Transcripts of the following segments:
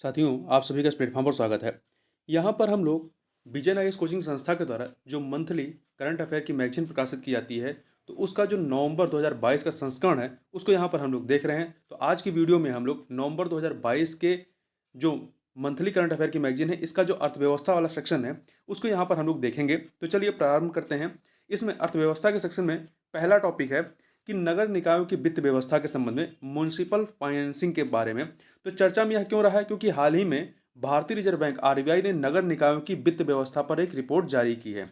साथियों, आप सभी का इस प्लेटफॉर्म पर स्वागत है। यहाँ पर हम लोग विजय नागेश कोचिंग संस्था के द्वारा जो मंथली करंट अफेयर की मैगजीन प्रकाशित की जाती है, तो उसका जो नवंबर 2022 का संस्करण है, उसको यहाँ पर हम लोग देख रहे हैं। तो आज की वीडियो में हम लोग नवंबर 2022 के जो मंथली करंट अफेयर की मैगजीन है, इसका जो अर्थव्यवस्था वाला सेक्शन है, उसको यहाँ पर हम लोग देखेंगे। तो चलिए प्रारंभ करते हैं। इसमें अर्थव्यवस्था के सेक्शन में पहला टॉपिक है कि नगर निकायों की वित्त व्यवस्था के संबंध में म्युनिसिपल फाइनेंसिंग के बारे में। तो चर्चा में यह क्यों रहा है? क्योंकि हाल ही में भारतीय रिजर्व बैंक आरबीआई ने नगर निकायों की वित्त व्यवस्था पर एक रिपोर्ट जारी की है।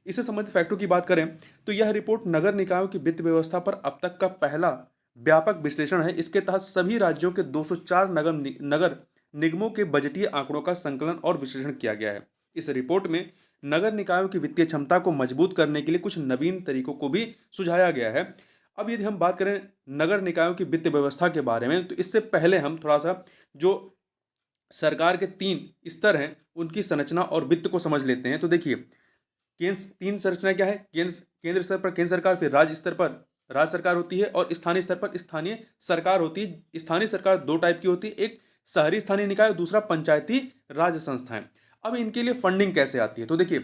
इससे संबंधित फैक्टों की बात करें तो यह रिपोर्ट नगर निकायों की वित्त व्यवस्था पर अब तक का पहला व्यापक विश्लेषण है। इसके तहत सभी राज्यों के 204 नगर निगमों के बजटीय आंकड़ों का संकलन और विश्लेषण किया गया है। इस रिपोर्ट में नगर निकायों की वित्तीय क्षमता को मजबूत करने के लिए कुछ नवीन तरीकों को भी सुझाया गया है। अब यदि हम बात करें नगर निकायों की वित्त व्यवस्था के बारे में, तो इससे पहले हम थोड़ा सा जो सरकार के तीन स्तर हैं उनकी संरचना और वित्त को समझ लेते हैं। तो देखिए, केंद्र तीन संरचना क्या है? केंद्र स्तर पर केंद्र सरकार, फिर राज्य स्तर पर राज्य सरकार होती है और स्थानीय स्तर पर स्थानीय सरकार होती है। स्थानीय सरकार दो टाइप की होती है, एक शहरी स्थानीय निकाय और दूसरा पंचायती राज संस्थाएं। अब इनके लिए फंडिंग कैसे आती है? तो देखिए,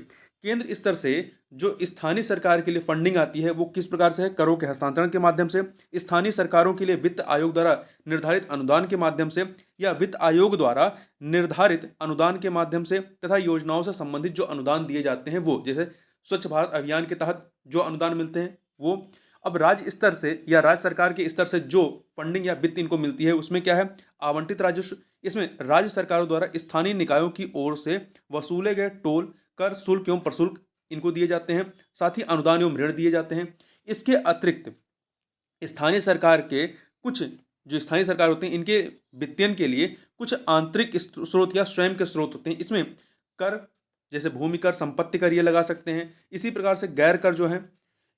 केंद्र स्तर से जो स्थानीय सरकार के लिए फंडिंग आती है वो किस प्रकार से है? करों के हस्तांतरण के माध्यम से। स्थानीय सरकारों के लिए वित्त आयोग द्वारा निर्धारित अनुदान के माध्यम से या वित्त आयोग द्वारा निर्धारित अनुदान के माध्यम से, तथा योजनाओं से संबंधित जो अनुदान दिए जाते हैं वो, जैसे स्वच्छ भारत अभियान के तहत जो अनुदान मिलते हैं वो। अब राज्य स्तर से या राज्य सरकार के स्तर से जो फंडिंग या वित्त इनको मिलती है उसमें क्या है? आवंटित राजस्व। इसमें राज्य सरकारों द्वारा स्थानीय निकायों की ओर से वसूले गए टोल, कर, शुल्क एवं प्रशुल्क इनको दिए जाते हैं। साथ ही अनुदान एवं ऋण दिए जाते हैं। इसके अतिरिक्त स्थानीय सरकार के कुछ जो स्थानीय सरकार होते हैं इनके वित्तीयन के लिए कुछ आंतरिक स्रोत या स्वयं के स्रोत होते हैं। इसमें कर, जैसे भूमि कर, संपत्ति कर, ये लगा सकते हैं। इसी प्रकार से गैर कर जो है,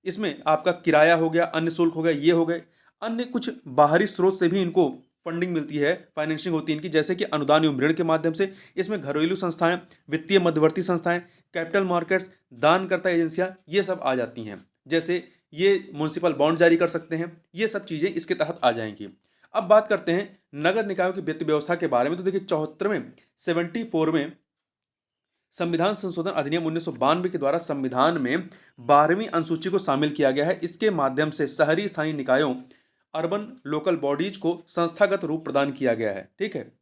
इसमें आपका किराया हो गया, अन्य शुल्क हो गया, ये हो गए। अन्य कुछ बाहरी स्रोत से भी इनको फंडिंग मिलती है, फाइनेंशिंग होती है इनकी, जैसे कि अनुदान एवं ऋण के माध्यम से। इसमें घरेलू संस्थाएं, वित्तीय मध्यवर्ती संस्थाएं, कैपिटल मार्केट्स, दानकर्ता एजेंसियां, ये सब आ जाती हैं। जैसे ये म्युनिसिपल बॉन्ड जारी कर सकते हैं, ये सब चीजें इसके तहत आ जाएंगी। अब बात करते हैं नगर निकायों की वित्त व्यवस्था के बारे में। तो देखिए, 74वें संविधान संशोधन अधिनियम 1992 के द्वारा संविधान में 12वीं अनुसूची को शामिल किया गया है। इसके माध्यम से शहरी स्थानीय निकायों, अर्बन लोकल बॉडीज को संस्थागत रूप प्रदान किया गया है। ठीक है।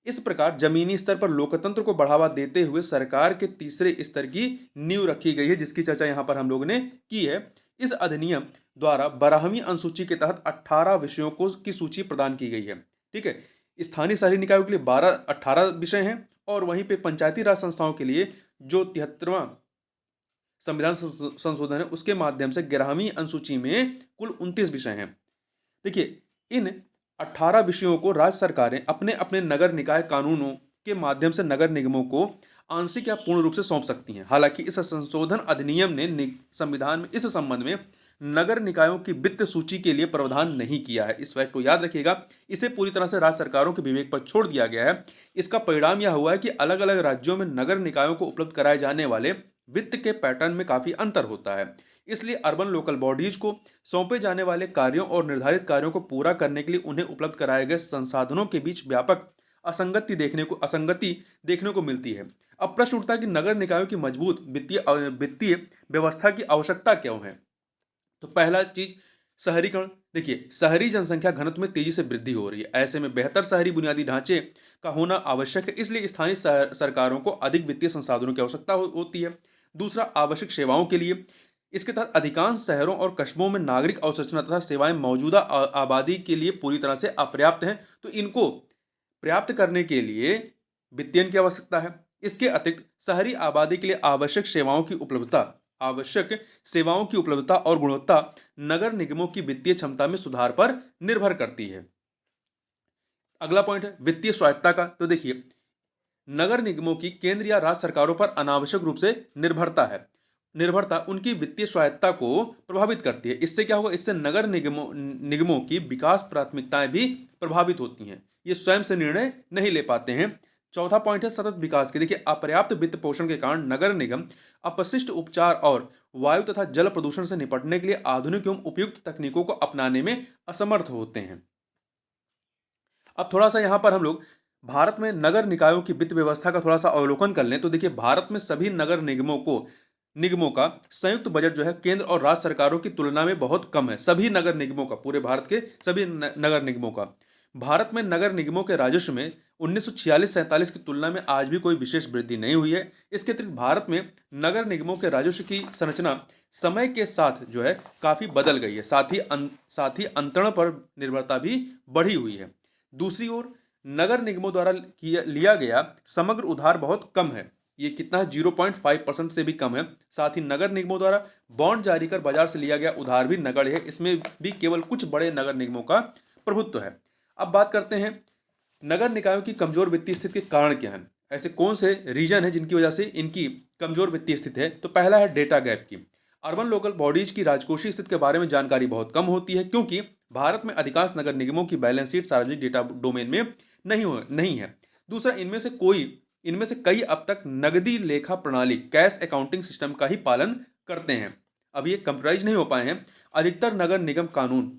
इस प्रकार जमीनी स्तर पर लोकतंत्र को बढ़ावा देते हुए सरकार के तीसरे स्तर की नींव रखी गई है, जिसकी चर्चा यहां पर हम लोगों ने की है। इस अधिनियम द्वारा 12वीं अनुसूची के तहत 18 विषयों को की सूची प्रदान की गई है। ठीक है। स्थानीय शहरी निकायों के लिए 18 विषय हैं और वहीं पे पंचायती राज संस्थाओं के लिए जो 73वां संविधान संशोधन है उसके माध्यम से 11वीं अनुसूची में कुल 29 विषय हैं। देखिए, इन 18 विषयों को राज्य सरकारें अपने अपने नगर निकाय कानूनों के माध्यम से नगर निगमों को आंशिक या पूर्ण रूप से सौंप सकती हैं। हालांकि इस संशोधन अधिनियम ने संविधान में इस संबंध में नगर निकायों की वित्त सूची के लिए प्रावधान नहीं किया है। इस फैक्ट को याद रखिएगा। इसे पूरी तरह से राज्य सरकारों के विवेक पर छोड़ दिया गया है। इसका परिणाम यह हुआ है कि अलग अलग राज्यों में नगर निकायों को उपलब्ध कराए जाने वाले वित्त के पैटर्न में काफी अंतर होता है। इसलिए अर्बन लोकल बॉडीज को सौंपे जाने वाले कार्यों और निर्धारित कार्यों को पूरा करने के लिए उन्हें उपलब्ध कराए गए संसाधनों के बीच व्यापक असंगति देखने को मिलती है। अब प्रश्न उठता है कि नगर निकायों की मजबूत वित्तीय व्यवस्था की आवश्यकता क्यों है? तो पहला चीज, शहरीकरण। देखिए, शहरी जनसंख्या घनत्व में तेजी से वृद्धि हो रही है। ऐसे में बेहतर शहरी बुनियादी ढांचे का होना आवश्यक है। इसलिए स्थानीय सरकारों को अधिक वित्तीय संसाधनों की आवश्यकता होती है। दूसरा, आवश्यक सेवाओं के लिए। इसके तहत अधिकांश शहरों और कस्बों में नागरिक अवसंरचना तथा सेवाएं मौजूदा आबादी के लिए पूरी तरह से अपर्याप्त हैं। तो इनको पर्याप्त करने के लिए वित्तीयन की आवश्यकता है। इसके अतिरिक्त शहरी आबादी के लिए आवश्यक सेवाओं की उपलब्धता और गुणवत्ता नगर निगमों की वित्तीय क्षमता में सुधार पर निर्भर करती है। अगला पॉइंट है वित्तीय स्वायत्ता का। तो देखिए, नगर निगमों की केंद्र या राज्य सरकारों पर अनावश्यक रूप से निर्भरता उनकी वित्तीय स्वायत्ता को प्रभावित करती है। इससे क्या होगा? इससे नगर निगमों की विकास प्राथमिकताएं भी प्रभावित होती हैं। ये स्वयं से निर्णय नहीं ले पाते हैं। चौथा पॉइंट है सतत विकास की। देखिए, अपर्याप्त वित्त पोषण के कारण नगर निगम अपशिष्ट उपचार और वायु तथा जल प्रदूषण से निपटने के लिए आधुनिक एवं उपयुक्त तकनीकों को अपनाने में असमर्थ होते हैं। अब थोड़ा सा यहां पर हम लोग भारत में नगर निकायों की वित्त व्यवस्था का थोड़ा सा अवलोकन कर लें तो देखिए, भारत में सभी नगर निगमों का संयुक्त बजट जो है केंद्र और राज्य सरकारों की तुलना में बहुत कम है। सभी नगर निगमों का, पूरे भारत के सभी नगर निगमों का। भारत में नगर निगमों के राजस्व में 1946-47 की तुलना में आज भी कोई विशेष वृद्धि नहीं हुई है। इसके अतिरिक्त भारत में नगर निगमों के राजस्व की संरचना समय के साथ जो है काफी बदल गई है। साथ ही अंतरण पर निर्भरता भी बढ़ी हुई है। दूसरी ओर नगर निगमों द्वारा लिया गया समग्र उधार बहुत कम है। ये कितना है? 0.5% से भी कम है। साथ ही नगर निगमों द्वारा बॉन्ड जारी कर बाजार से लिया गया उधार भी नगण्य है। इसमें भी केवल कुछ बड़े नगर निगमों का प्रभुत्व है। अब बात करते हैं नगर निकायों की कमजोर वित्तीय स्थिति के कारण क्या है। ऐसे कौन से रीजन है जिनकी वजह से इनकी कमजोर वित्तीय स्थिति है? तो पहला है डेटा गैप की। अर्बन लोकल बॉडीज की राजकोषीय स्थिति के बारे में जानकारी बहुत कम होती है, क्योंकि भारत में अधिकांश नगर निगमों की बैलेंस शीट सार्वजनिक डेटा डोमेन में नहीं है। दूसरा, इनमें से कई अब तक नगदी लेखा प्रणाली, कैश अकाउंटिंग सिस्टम का ही पालन करते हैं। अब ये कंप्यूटराइज नहीं हो पाए हैं। अधिकतर नगर निगम कानून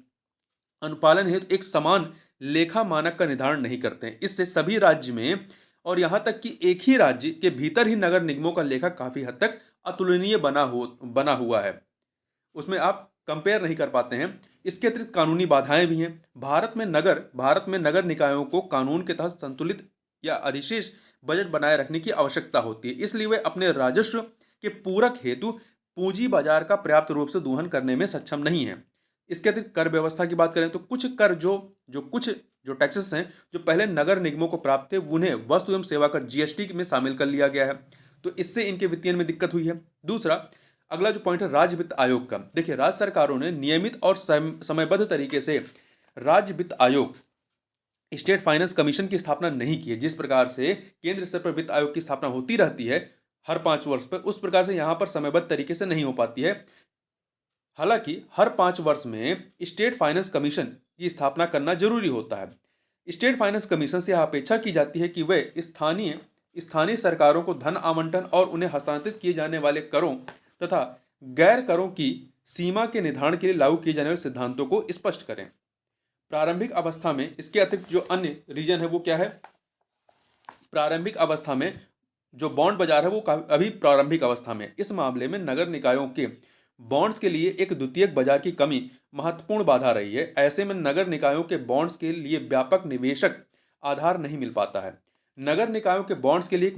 अनुपालन हेतु एक समान लेखा मानक का निर्धारण नहीं करते हैं। इससे सभी राज्य में और यहां तक कि एक ही राज्य के भीतर ही नगर निगमों का लेखा काफी हद तक अतुलनीय बना हुआ है। उसमें आप कंपेयर नहीं कर पाते हैं। इसके अतिरिक्त कानूनी बाधाएं भी हैं। भारत में नगर निकायों को कानून के तहत संतुलित या अधिशेष बजट बनाए रखने की आवश्यकता होती है। इसलिए वे अपने राजस्व के पूरक हेतु पूंजी बाजार का पर्याप्त रूप से दोहन करने में सक्षम नहीं है। इसके अतिरिक्त कर व्यवस्था की बात करें तो कुछ कर जो टैक्सेस हैं जो पहले नगर निगमों को प्राप्त थे, उन्हें वस्तु एवं सेवा कर जीएसटी में शामिल कर लिया गया है। तो इससे इनके वित्तीय में दिक्कत हुई है। दूसरा, अगला जो पॉइंट है राज्य वित्त आयोग का। देखिए, राज्य सरकारों ने नियमित और समयबद्ध तरीके से राज्य वित्त आयोग, स्टेट फाइनेंस कमीशन की स्थापना नहीं की है। जिस प्रकार से केंद्र स्तर पर वित्त आयोग की स्थापना होती रहती है हर 5 वर्ष पर, उस प्रकार से यहां पर समयबद्ध तरीके से नहीं हो पाती है। हालांकि हर 5 वर्ष में स्टेट फाइनेंस कमीशन की स्थापना करना जरूरी होता है। स्टेट फाइनेंस कमीशन से यह अपेक्षा की जाती है कि वे स्थानीय सरकारों को धन आवंटन और उन्हें हस्तांतरित किए जाने वाले करों तथा गैर करों की सीमा के निर्धारण के लिए लागू किए जाने वाले सिद्धांतों को स्पष्ट करें। प्रारंभिक अवस्था में इसके अतिरिक्त जो अन्य रीजन है वो क्या है? प्रारंभिक अवस्था में जो बॉन्ड बाजार है वो अभी प्रारंभिक अवस्था में। इस मामले में नगर निकायों के बॉन्ड्स के लिए एक द्वितीयक बाजार की कमी महत्वपूर्ण बाधा रही है। ऐसे में नगर निकायों के बॉन्ड्स के लिए व्यापक निवेशक आधार नहीं मिल पाता है। नगर निकायों के बॉन्ड्स के लिए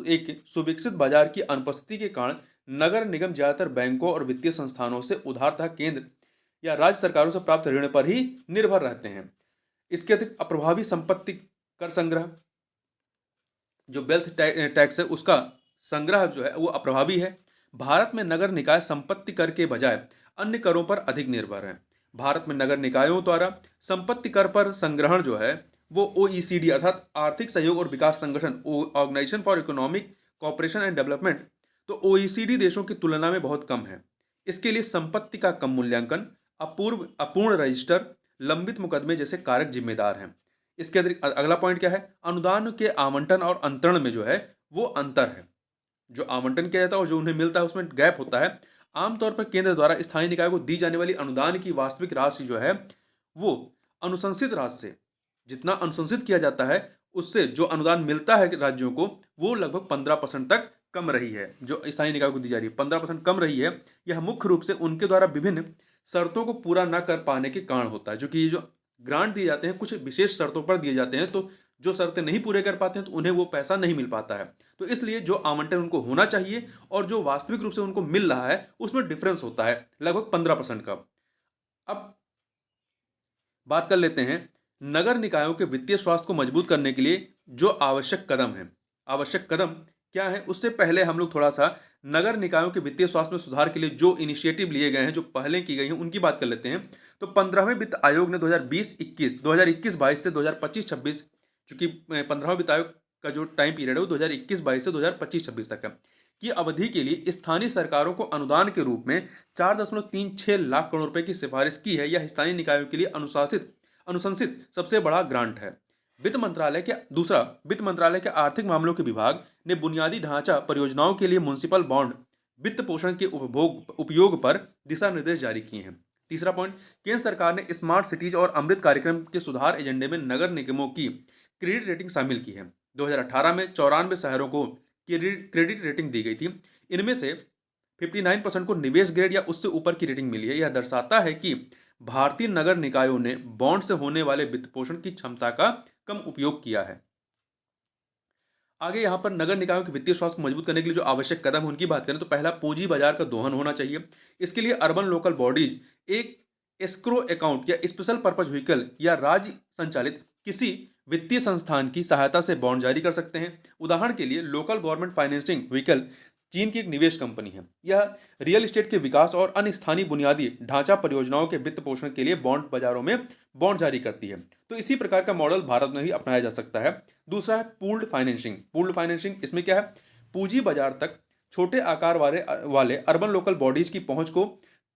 एक सुविकसित बाजार की अनुपस्थिति के कारण नगर निगम ज्यादातर बैंकों और वित्तीय संस्थानों से उधार तथा केंद्र या राज्य सरकारों से प्राप्त ऋण पर ही निर्भर रहते हैं। इसके अतिरिक्त अप्रभावी संपत्ति कर संग्रह, जो वेल्थ टैक्स है, उसका संग्रह जो है वो अप्रभावी है। भारत में नगर निकाय संपत्ति कर के बजाय अन्य करों पर अधिक निर्भर है। भारत में नगर निकायों द्वारा संपत्ति कर पर संग्रहण जो है वो ओईसीडी अर्थात आर्थिक सहयोग और विकास संगठन, Organisation for Economic Cooperation and Development, तो ओईसीडी देशों की तुलना में बहुत कम है। इसके लिए संपत्ति का कम मूल्यांकन, अपूर्ण रजिस्टर, लंबित मुकदमे जैसे कारक जिम्मेदार हैं। इसके अतिरिक्त अगला पॉइंट क्या है? अनुदान के आवंटन और अंतरण में जो है वो अंतर है। जो आवंटन किया जाता है और जो उन्हें मिलता है उसमें गैप होता है। आमतौर पर केंद्र द्वारा स्थानीय निकाय को दी जाने वाली अनुदान की वास्तविक राशि जो है वो अनुशंसित राशि से, जितना अनुशंसित किया जाता है उससे जो अनुदान मिलता है राज्यों को, वो लगभग 15% तक कम रही है। जो स्थानीय निकाय को दी जा रही है 15% कम रही है। यह मुख्य रूप से उनके द्वारा विभिन्न शर्तों को पूरा न कर पाने के कारण होता है। जो कि ये जो ग्रांट दिए जाते हैं कुछ विशेष शर्तों पर दिए जाते हैं, तो जो शर्तें नहीं पूरे कर पाते हैं तो उन्हें वो पैसा नहीं मिल पाता है। तो इसलिए जो आवंटन उनको होना चाहिए और जो वास्तविक रूप से उनको मिल रहा है उसमें डिफरेंस होता है लगभग 15% का। अब बात कर लेते हैं नगर निकायों के वित्तीय स्वास्थ्य को मजबूत करने के लिए जो आवश्यक कदम है। आवश्यक कदम क्या है? उससे पहले हम लोग थोड़ा सा नगर निकायों के वित्तीय स्वास्थ्य में सुधार के लिए जो इनिशिएटिव लिए गए हैं, जो पहले की गई हैं, उनकी बात कर लेते हैं। तो 15वें वित्त आयोग ने 2021-22 से 2025-26, चूंकि 15वें वित्त आयोग का जो टाइम पीरियड है वो 2021-22 से 2025-26 तक है, की अवधि के लिए स्थानीय सरकारों को अनुदान के रूप में 4.36 लाख करोड़ रुपए की सिफारिश की है। यह स्थानीय निकायों के लिए अनुशंसित सबसे बड़ा ग्रांट है। वित्त मंत्रालय के आर्थिक मामलों के विभाग ने बुनियादी ढांचा परियोजनाओं के लिए म्युनिसिपल बॉन्ड वित्त पोषण के उपयोग पर दिशा निर्देश जारी किए हैं। तीसरा पॉइंट, केंद्र सरकार ने स्मार्ट सिटीज और अमृत कार्यक्रम के सुधार एजेंडे में नगर निगमों की क्रेडिट रेटिंग शामिल की है। 2018 में 94 शहरों को क्रेडिट रेटिंग दी गई थी। इनमें से 59% को निवेश ग्रेड या उससे ऊपर की रेटिंग मिली है। यह दर्शाता है कि भारतीय नगर निकायों ने बॉन्ड से होने वाले वित्त पोषण की क्षमता का कम उपयोग किया है। आगे यहाँ पर नगर निकायों के वित्तीय स्वास्थ्य को मजबूत करने के लिए जो आवश्यक कदम है उनकी बात करें तो पहला, पूंजी बाजार का दोहन होना चाहिए। इसके लिए अर्बन लोकल बॉडीज एक एस्क्रो अकाउंट या स्पेशल पर्पज व्हीकल या राज्य संचालित किसी वित्तीय संस्थान की सहायता से बॉन्ड जारी कर सकते हैं। उदाहरण के लिए लोकल गवर्नमेंट फाइनेंसिंग व्हीकल चीन की एक निवेश कंपनी है। यह रियल एस्टेट के विकास और अन्य स्थानीय बुनियादी ढांचा परियोजनाओं के वित्त पोषण के लिए बॉन्ड बाजारों में बॉन्ड जारी करती है। तो इसी प्रकार का मॉडल भारत में भी अपनाया जा सकता है। दूसरा है पूल्ड फाइनेंसिंग। पूल्ड फाइनेंसिंग इसमें क्या है, पूंजी बाजार तक छोटे आकार वाले अर्बन लोकल बॉडीज की पहुंच को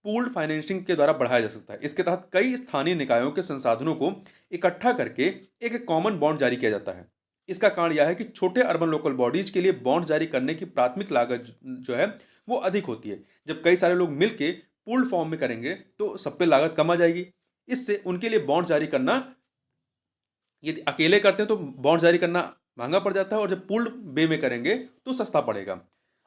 पूल्ड फाइनेंसिंग के द्वारा बढ़ाया जा सकता है। इसके तहत कई स्थानीय निकायों के संसाधनों को इकट्ठा करके एक कॉमन बॉन्ड जारी किया जाता है। इसका कारण यह है कि छोटे अर्बन लोकल बॉडीज के लिए बॉन्ड जारी करने की प्राथमिक लागत जो है वो अधिक होती है। जब कई सारे लोग मिलके पूल्ड फॉर्म में करेंगे तो सब पे लागत कम आ जाएगी। इससे उनके लिए बॉन्ड जारी करना, यदि अकेले करते हैं तो बॉन्ड जारी करना महंगा पड़ जाता है, और जब पूल्ड वे में करेंगे तो सस्ता पड़ेगा।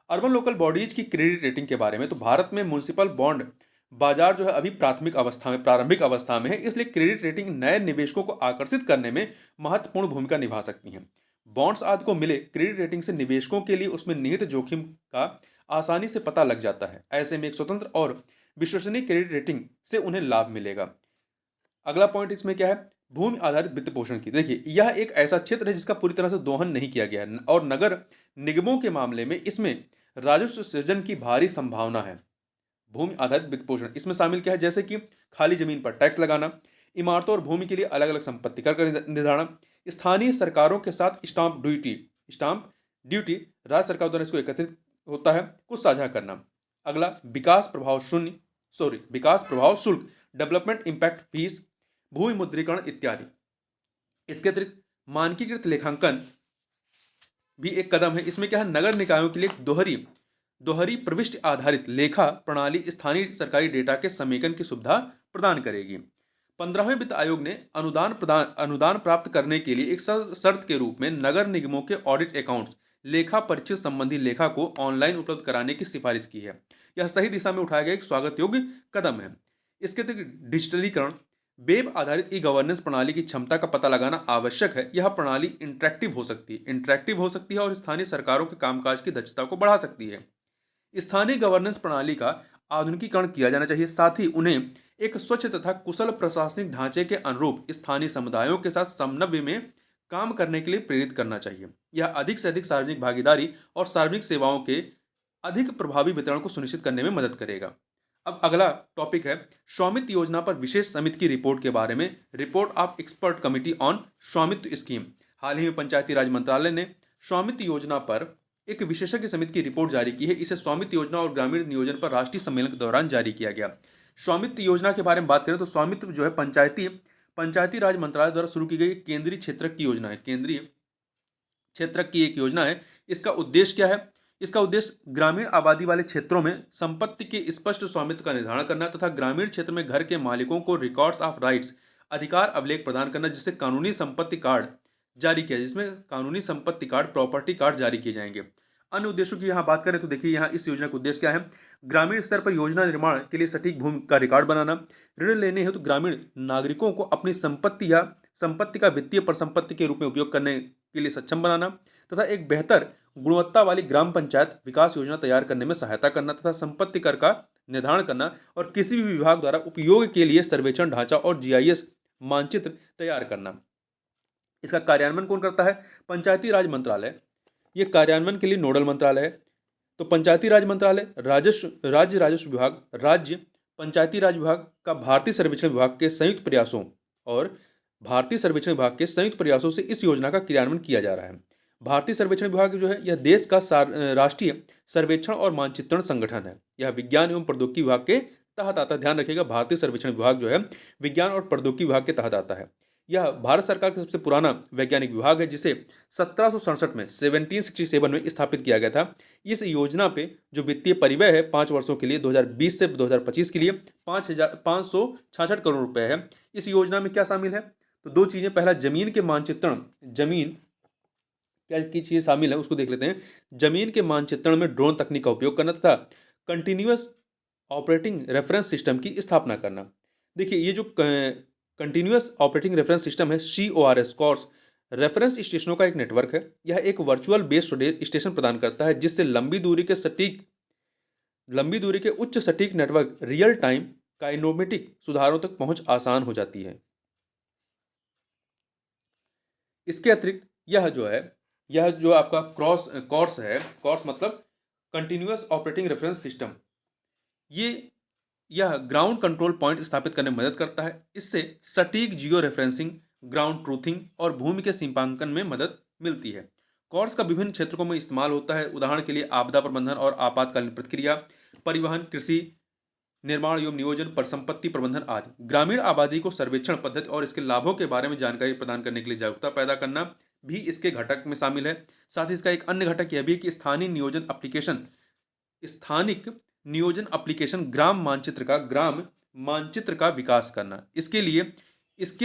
अर्बन लोकल बॉडीज की क्रेडिट रेटिंग के बारे में, तो भारत में म्युनिसिपल बॉन्ड बाजार जो है अभी प्रारंभिक अवस्था में है, इसलिए क्रेडिट रेटिंग नए निवेशकों को आकर्षित करने में महत्वपूर्ण भूमिका निभा सकती हैं। बॉन्ड्स आदि को मिले क्रेडिट रेटिंग से निवेशकों के लिए उसमें निहित जोखिम का आसानी से पता लग जाता है। ऐसे में एक स्वतंत्र और विश्वसनीय क्रेडिट रेटिंग से उन्हें लाभ मिलेगा। अगला पॉइंट इसमें क्या है, भूमि आधारित वित्त पोषण की। देखिए, यह एक ऐसा क्षेत्र है जिसका पूरी तरह से दोहन नहीं किया गया है, और नगर निगमों के मामले में इसमें राजस्व सृजन की भारी संभावना है। भूमि आधारित वित्त पोषण इसमें शामिल क्या है, जैसे कि खाली जमीन पर टैक्स लगाना, इमारतों और भूमि के लिए अलग अलग संपत्ति कर का निर्धारण, स्थानीय सरकारों के साथ स्टाम्प ड्यूटी राज्य सरकार द्वारा इसको एकत्रित होता है, कुछ साझा करना। अगला, विकास प्रभाव शुल्क, डेवलपमेंट इम्पैक्ट फीस, भूमि मुद्रीकरण इत्यादि। इसके अतिरिक्त मानकीकृत लेखांकन भी एक कदम है। इसमें क्या है, नगर निकायों के लिए दोहरी प्रविष्टि आधारित लेखा प्रणाली स्थानीय सरकारी डेटा के समेकन की सुविधा प्रदान करेगी। 15वें वित्त आयोग ने अनुदान प्राप्त करने के लिए एक शर्त के रूप में नगर निगमों के ऑडिट अकाउंट्स लेखा परीक्षित संबंधी लेखा को ऑनलाइन उपलब्ध कराने की सिफारिश की है। यह सही दिशा में उठाया गया एक स्वागत योग्य कदम है। इसके अतिरिक्त डिजिटलीकरण, वेब आधारित ई गवर्नेंस प्रणाली की क्षमता का पता लगाना आवश्यक है। यह प्रणाली इंटरेक्टिव हो सकती है और स्थानीय सरकारों के कामकाज की दक्षता को बढ़ा सकती है। स्थानीय गवर्नेंस प्रणाली का आधुनिकीकरण किया जाना चाहिए, साथ ही उन्हें एक स्वच्छ तथा कुशल प्रशासनिक ढांचे के अनुरूप स्थानीय समुदायों के साथ समन्वय में काम करने के लिए प्रेरित करना चाहिए। यह अधिक से अधिक सार्वजनिक भागीदारी और सार्वजनिक सेवाओं के अधिक प्रभावी वितरण को सुनिश्चित करने में मदद करेगा। अब अगला टॉपिक है स्वामित्व योजना पर विशेष समिति की रिपोर्ट के बारे में। Report of expert committee on स्वामित्व स्कीम। हाल ही में पंचायती राज मंत्रालय ने स्वामित्व योजना पर एक विशेषज्ञ समिति की रिपोर्ट जारी की है। इसे स्वामित्व योजना और ग्रामीण नियोजन पर राष्ट्रीय सम्मेलन के दौरान जारी किया गया। स्वामित्व योजना के बारे में बात करें तो स्वामित्व जो है पंचायती राज मंत्रालय द्वारा शुरू की गई केंद्रीय क्षेत्रक की योजना है। केंद्रीय क्षेत्रक की एक योजना है। इसका उद्देश्य क्या है? इसका उद्देश्य ग्रामीण आबादी वाले क्षेत्रों में संपत्ति के स्पष्ट स्वामित्व का निर्धारण करना तथा ग्रामीण क्षेत्र में घर के मालिकों को रिकॉर्ड्स ऑफ राइट्स अधिकार अभिलेख प्रदान करना, जिससे कानूनी संपत्ति कार्ड जारी किया, जिसमें कानूनी संपत्ति कार्ड, प्रॉपर्टी कार्ड जारी किए जाएंगे। अन्य उद्देश्यों की यहाँ बात करें तो देखिए, यहाँ इस योजना का उद्देश्य क्या है? ग्रामीण स्तर पर योजना निर्माण के लिए सटीक भूमि का रिकॉर्ड बनाना, ऋण लेने हेतु ग्रामीण नागरिकों को अपनी संपत्ति का वित्तीय परिसंपत्ति के रूप में उपयोग करने के लिए सक्षम बनाना तथा एक बेहतर गुणवत्ता वाली ग्राम पंचायत विकास योजना तैयार करने में सहायता करना तथा संपत्ति कर का निर्धारण करना और किसी भी विभाग द्वारा उपयोग के लिए सर्वेक्षण ढांचा और जीआईएस मानचित्र तैयार करना। इसका कार्यान्वयन कौन करता है? पंचायती राज मंत्रालय। ये कार्यान्वयन के लिए नोडल मंत्रालय है। तो पंचायती राज मंत्रालय, राज्य राजस्व विभाग, राज्य पंचायती राज विभाग का भारतीय सर्वेक्षण विभाग के संयुक्त प्रयासों से इस योजना का क्रियान्वयन किया जा रहा है। भारतीय सर्वेक्षण विभाग जो है यह देश का राष्ट्रीय सर्वेक्षण और मानचित्रण संगठन है। यह विज्ञान एवं प्रौद्योगिकी विभाग के तहत आता है। ध्यान रखिएगा, भारतीय सर्वेक्षण विभाग जो है विज्ञान और प्रौद्योगिकी विभाग के तहत आता है। यह भारत सरकार का सबसे पुराना वैज्ञानिक विभाग है, जिसे 1767 में 1767 में स्थापित किया गया था। इस योजना पे जो वित्तीय परिव्यय है 5 वर्षों के लिए 2020 से 2025 के लिए 5,566 करोड़ रुपए है। इस योजना में क्या शामिल है? तो दो चीज़ें, पहला जमीन के मानचित्रण, जमीन क्या की चीज़ें शामिल है उसको देख लेते हैं। जमीन के मानचित्रण में ड्रोन तकनीक का उपयोग करना तथा कंटिन्यूअस ऑपरेटिंग रेफरेंस सिस्टम की स्थापना करना। देखिए ये जो कंटिन्यूअस ऑपरेटिंग रेफरेंस सिस्टम है, CORS, कोर्स रेफरेंस स्टेशनों का एक नेटवर्क है। यह एक वर्चुअल बेस्ड स्टेशन प्रदान करता है जिससे लंबी दूरी के उच्च सटीक नेटवर्क रियल टाइम काइनेमेटिक सुधारों तक पहुंच आसान हो जाती है। इसके अतिरिक्त यह जो आपका कोर्स है, कोर्स मतलब कंटिन्यूअस ऑपरेटिंग रेफरेंस सिस्टम, ये यह ग्राउंड कंट्रोल पॉइंट स्थापित करने में मदद करता है। इससे सटीक जियो रेफरेंसिंग, ग्राउंड ट्रूथिंग और भूमि के सीमांकन में मदद मिलती है। कॉर्ड्स का विभिन्न क्षेत्रों में इस्तेमाल होता है, उदाहरण के लिए आपदा प्रबंधन और आपातकालीन प्रतिक्रिया, परिवहन, कृषि, निर्माण एवं नियोजन, परिसंपत्ति प्रबंधन आदि। ग्रामीण आबादी को सर्वेक्षण पद्धति और इसके लाभों के बारे में जानकारी प्रदान करने के लिए जागरूकता पैदा करना भी इसके घटक में शामिल है। साथ ही इसका एक अन्य घटक यह भी है कि स्थानिक नियोजन एप्लीकेशन ग्राम मानचित्र का विकास करना। इसके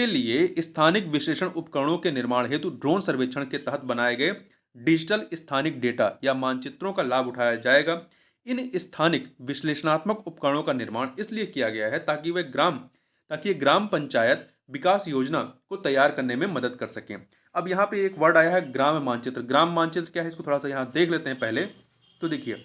लिए स्थानिक विश्लेषण उपकरणों के निर्माण हेतु ड्रोन सर्वेक्षण के तहत बनाए गए डिजिटल स्थानिक डेटा या मानचित्रों का लाभ उठाया जाएगा। इन स्थानिक विश्लेषणात्मक उपकरणों का निर्माण इसलिए किया गया है ताकि ये ग्राम पंचायत विकास योजना को तैयार करने में मदद कर सकें। अब यहाँ पे एक वर्ड आया है ग्राम मानचित्र। ग्राम मानचित्र क्या है, इसको थोड़ा सा यहाँ देख लेते हैं पहले। तो देखिए,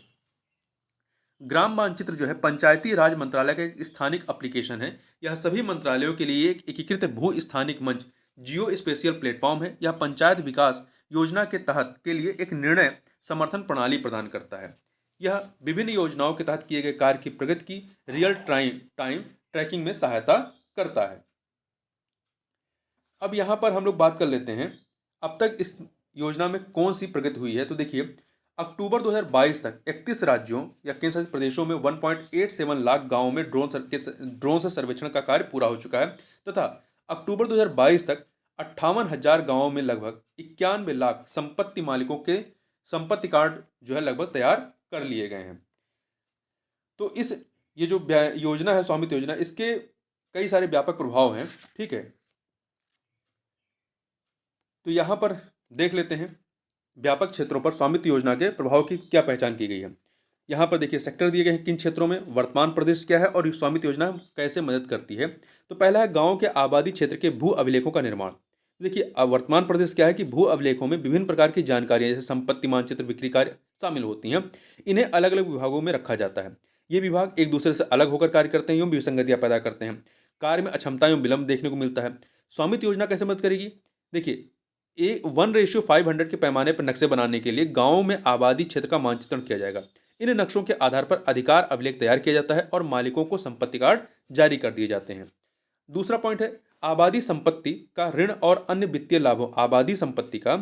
ग्राम मानचित्र जो है पंचायती राज मंत्रालय का एक स्थानिक एप्लीकेशन है। यह सभी मंत्रालयों के लिए एक एकीकृत भू स्थानिक मंच, जियो स्पेशियल प्लेटफॉर्म है। यह पंचायत विकास योजना के तहत के लिए एक निर्णय समर्थन प्रणाली प्रदान करता है। यह विभिन्न योजनाओं के तहत किए गए कार्य की प्रगति की रियल टाइम ट्रैकिंग में सहायता करता है। अब यहाँ पर हम लोग बात कर लेते हैं अब तक इस योजना में कौन सी प्रगति हुई है। तो देखिए, अक्टूबर 2022 तक 31 राज्यों या केंद्र शासित प्रदेशों में 1.87 लाख गांवों में ड्रोन से सर्वेक्षण का कार्य पूरा हो चुका है तथा अक्टूबर 2022 तक 58,000 गांवों में लगभग 91 लाख संपत्ति मालिकों के संपत्ति कार्ड जो है लगभग तैयार कर लिए गए हैं। तो ये जो योजना है स्वामित्व योजना, इसके कई सारे व्यापक प्रभाव हैं। ठीक है, तो यहाँ पर देख लेते हैं व्यापक क्षेत्रों पर स्वामित्व योजना के प्रभाव की क्या पहचान की गई है। यहाँ पर देखिए सेक्टर दिए गए हैं, किन क्षेत्रों में, वर्तमान प्रदेश क्या है और स्वामित्व योजना कैसे मदद करती है। तो पहला है गांव के आबादी क्षेत्र के भू अभिलेखों का निर्माण। देखिए, वर्तमान प्रदेश क्या है कि भू अभिलेखों में विभिन्न प्रकार की जानकारियां जैसे संपत्ति मानचित्र, बिक्री कार्य शामिल होती हैं। इन्हें अलग अलग विभागों में रखा जाता है। ये विभाग एक दूसरे से अलग होकर कार्य करते हैं एवं विसंगतियां पैदा करते हैं। कार्य में अक्षमता एवं विलंब देखने को मिलता है। स्वामित्व योजना कैसे मदद करेगी? देखिए, 1:500 के पैमाने पर नक्शे बनाने के लिए गांवों में आबादी क्षेत्र का मानचित्रण किया जाएगा। इन नक्शों के आधार पर अधिकार अभिलेख तैयार किया जाता है और मालिकों को संपत्ति कार्ड जारी कर दिए जाते हैं। दूसरा पॉइंट है आबादी संपत्ति का ऋण और अन्य वित्तीय लाभों आबादी संपत्ति का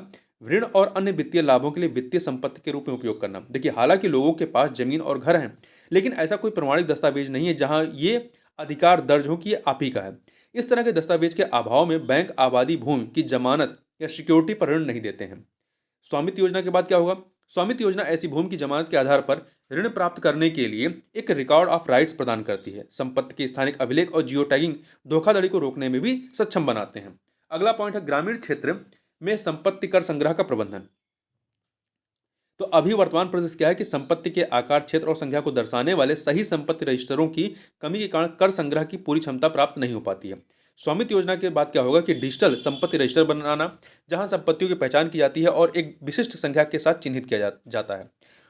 ऋण और अन्य वित्तीय लाभों के लिए वित्तीय संपत्ति के रूप में उपयोग करना। देखिए, हालांकि लोगों के पास जमीन और घर हैं, लेकिन ऐसा कोई प्रमाणिक दस्तावेज नहीं है जहां ये अधिकार दर्ज हो कि ये आप ही का है। इस तरह के दस्तावेज के अभाव में बैंक आबादी भूमि की जमानत या सिक्योरिटी पर ऋण नहीं देते हैं। स्वामित्व योजना के बाद क्या होगा? स्वामित्व योजना ऐसी भूमि की जमानत के आधार पर ऋण प्राप्त करने के लिए एक रिकॉर्ड ऑफ राइट्स प्रदान करती है। संपत्ति के स्थानिक अभिलेख और जियो टैगिंग धोखाधड़ी को रोकने में भी सक्षम बनाते हैं। अगला पॉइंट है ग्रामीण क्षेत्र में संपत्ति कर संग्रह का प्रबंधन। तो अभी वर्तमान परिस्थिति क्या है कि संपत्ति के आकार, क्षेत्र और संख्या को दर्शाने वाले सही संपत्ति रजिस्टरों की कमी के कारण कर संग्रह की पूरी क्षमता प्राप्त नहीं हो पाती है। स्वामित्व योजना के बाद क्या होगा कि डिजिटल संपत्ति रजिस्टर बनाना, जहां संपत्तियों की पहचान की जाती है और एक विशिष्ट संख्या के साथ चिन्हित किया जाता है।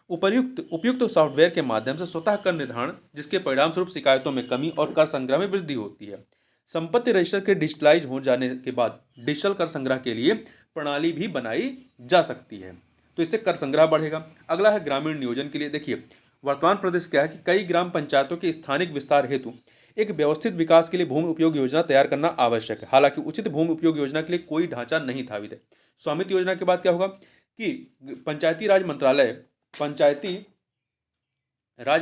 उपयुक्त सॉफ्टवेयर के माध्यम से स्वतः कर निर्धारण, जिसके परिणाम स्वरूप शिकायतों में कमी और कर संग्रह में वृद्धि होती है। संपत्ति रजिस्टर के डिजिटलाइज हो जाने के बाद डिजिटल कर संग्रह के लिए प्रणाली भी बनाई जा सकती है, तो इससे कर संग्रह बढ़ेगा। अगला है ग्रामीण नियोजन के लिए। देखिए, वर्तमान प्रदेश क्या है कि कई ग्राम पंचायतों के स्थानिक विस्तार हेतु एक व्यवस्थित विकास के लिए भूमि उपयोग योजना तैयार करना आवश्यक है। हालांकि उचित भूमि उपयोग योजना के लिए कोई ढांचा नहीं था अभी तक। स्वामित्व योजना के बाद क्या होगा कि पंचायती राज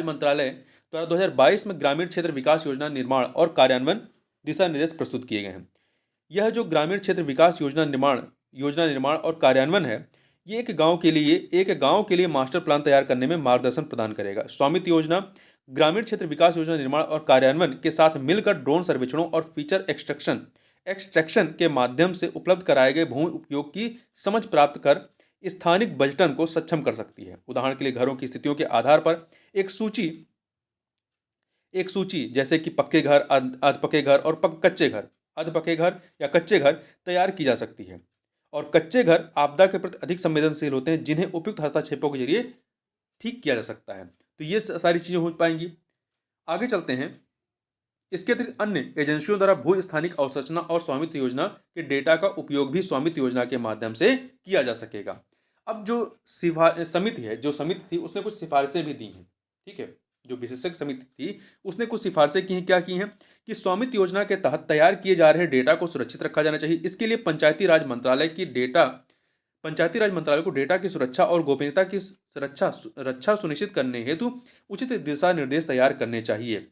मंत्रालय द्वारा 2022 में ग्रामीण क्षेत्र विकास योजना निर्माण और कार्यान्वयन दिशा निर्देश प्रस्तुत किए गए हैं। यह जो ग्रामीण क्षेत्र विकास योजना निर्माण और कार्यान्वयन है, ये एक गांव के लिए मास्टर प्लान तैयार करने में मार्गदर्शन प्रदान करेगा। स्वामित्व योजना ग्रामीण क्षेत्र विकास योजना निर्माण और कार्यान्वयन के साथ मिलकर ड्रोन सर्वेक्षणों और फीचर एक्सट्रैक्शन एक्सट्रैक्शन के माध्यम से उपलब्ध कराए गए भूमि उपयोग की समझ प्राप्त कर स्थानिक बजटन को सक्षम कर सकती है। उदाहरण के लिए घरों की स्थितियों के आधार पर एक सूची एक सूची जैसे कि पक्के घर, अर्ध पक्के घर और कच्चे घर, अर्ध पक्के घर या कच्चे घर तैयार की जा सकती है। और कच्चे घर आपदा के प्रति अधिक संवेदनशील होते हैं, जिन्हें उपयुक्त हस्तक्षेपों के जरिए ठीक किया जा सकता है। तो ये सारी चीजें हो पाएंगी। आगे चलते हैं। इसके अतिरिक्त अन्य एजेंसियों द्वारा भू स्थानिक अवसंरचना और स्वामित्व योजना के डेटा का उपयोग भी स्वामित्व योजना के माध्यम से किया जा सकेगा। अब जो समिति थी उसने कुछ सिफारिशें भी दी हैं। ठीक है, जो विशेषज्ञ समिति थी उसने कुछ सिफारिशें की हैं। क्या की हैं कि स्वामित्व योजना के तहत तैयार किए जा रहे डेटा को सुरक्षित रखा जाना चाहिए। इसके लिए पंचायती राज मंत्रालय को डेटा की सुरक्षा और गोपनीयता की रक्षा सुनिश्चित करने हेतु उचित दिशा निर्देश तैयार करने चाहिए।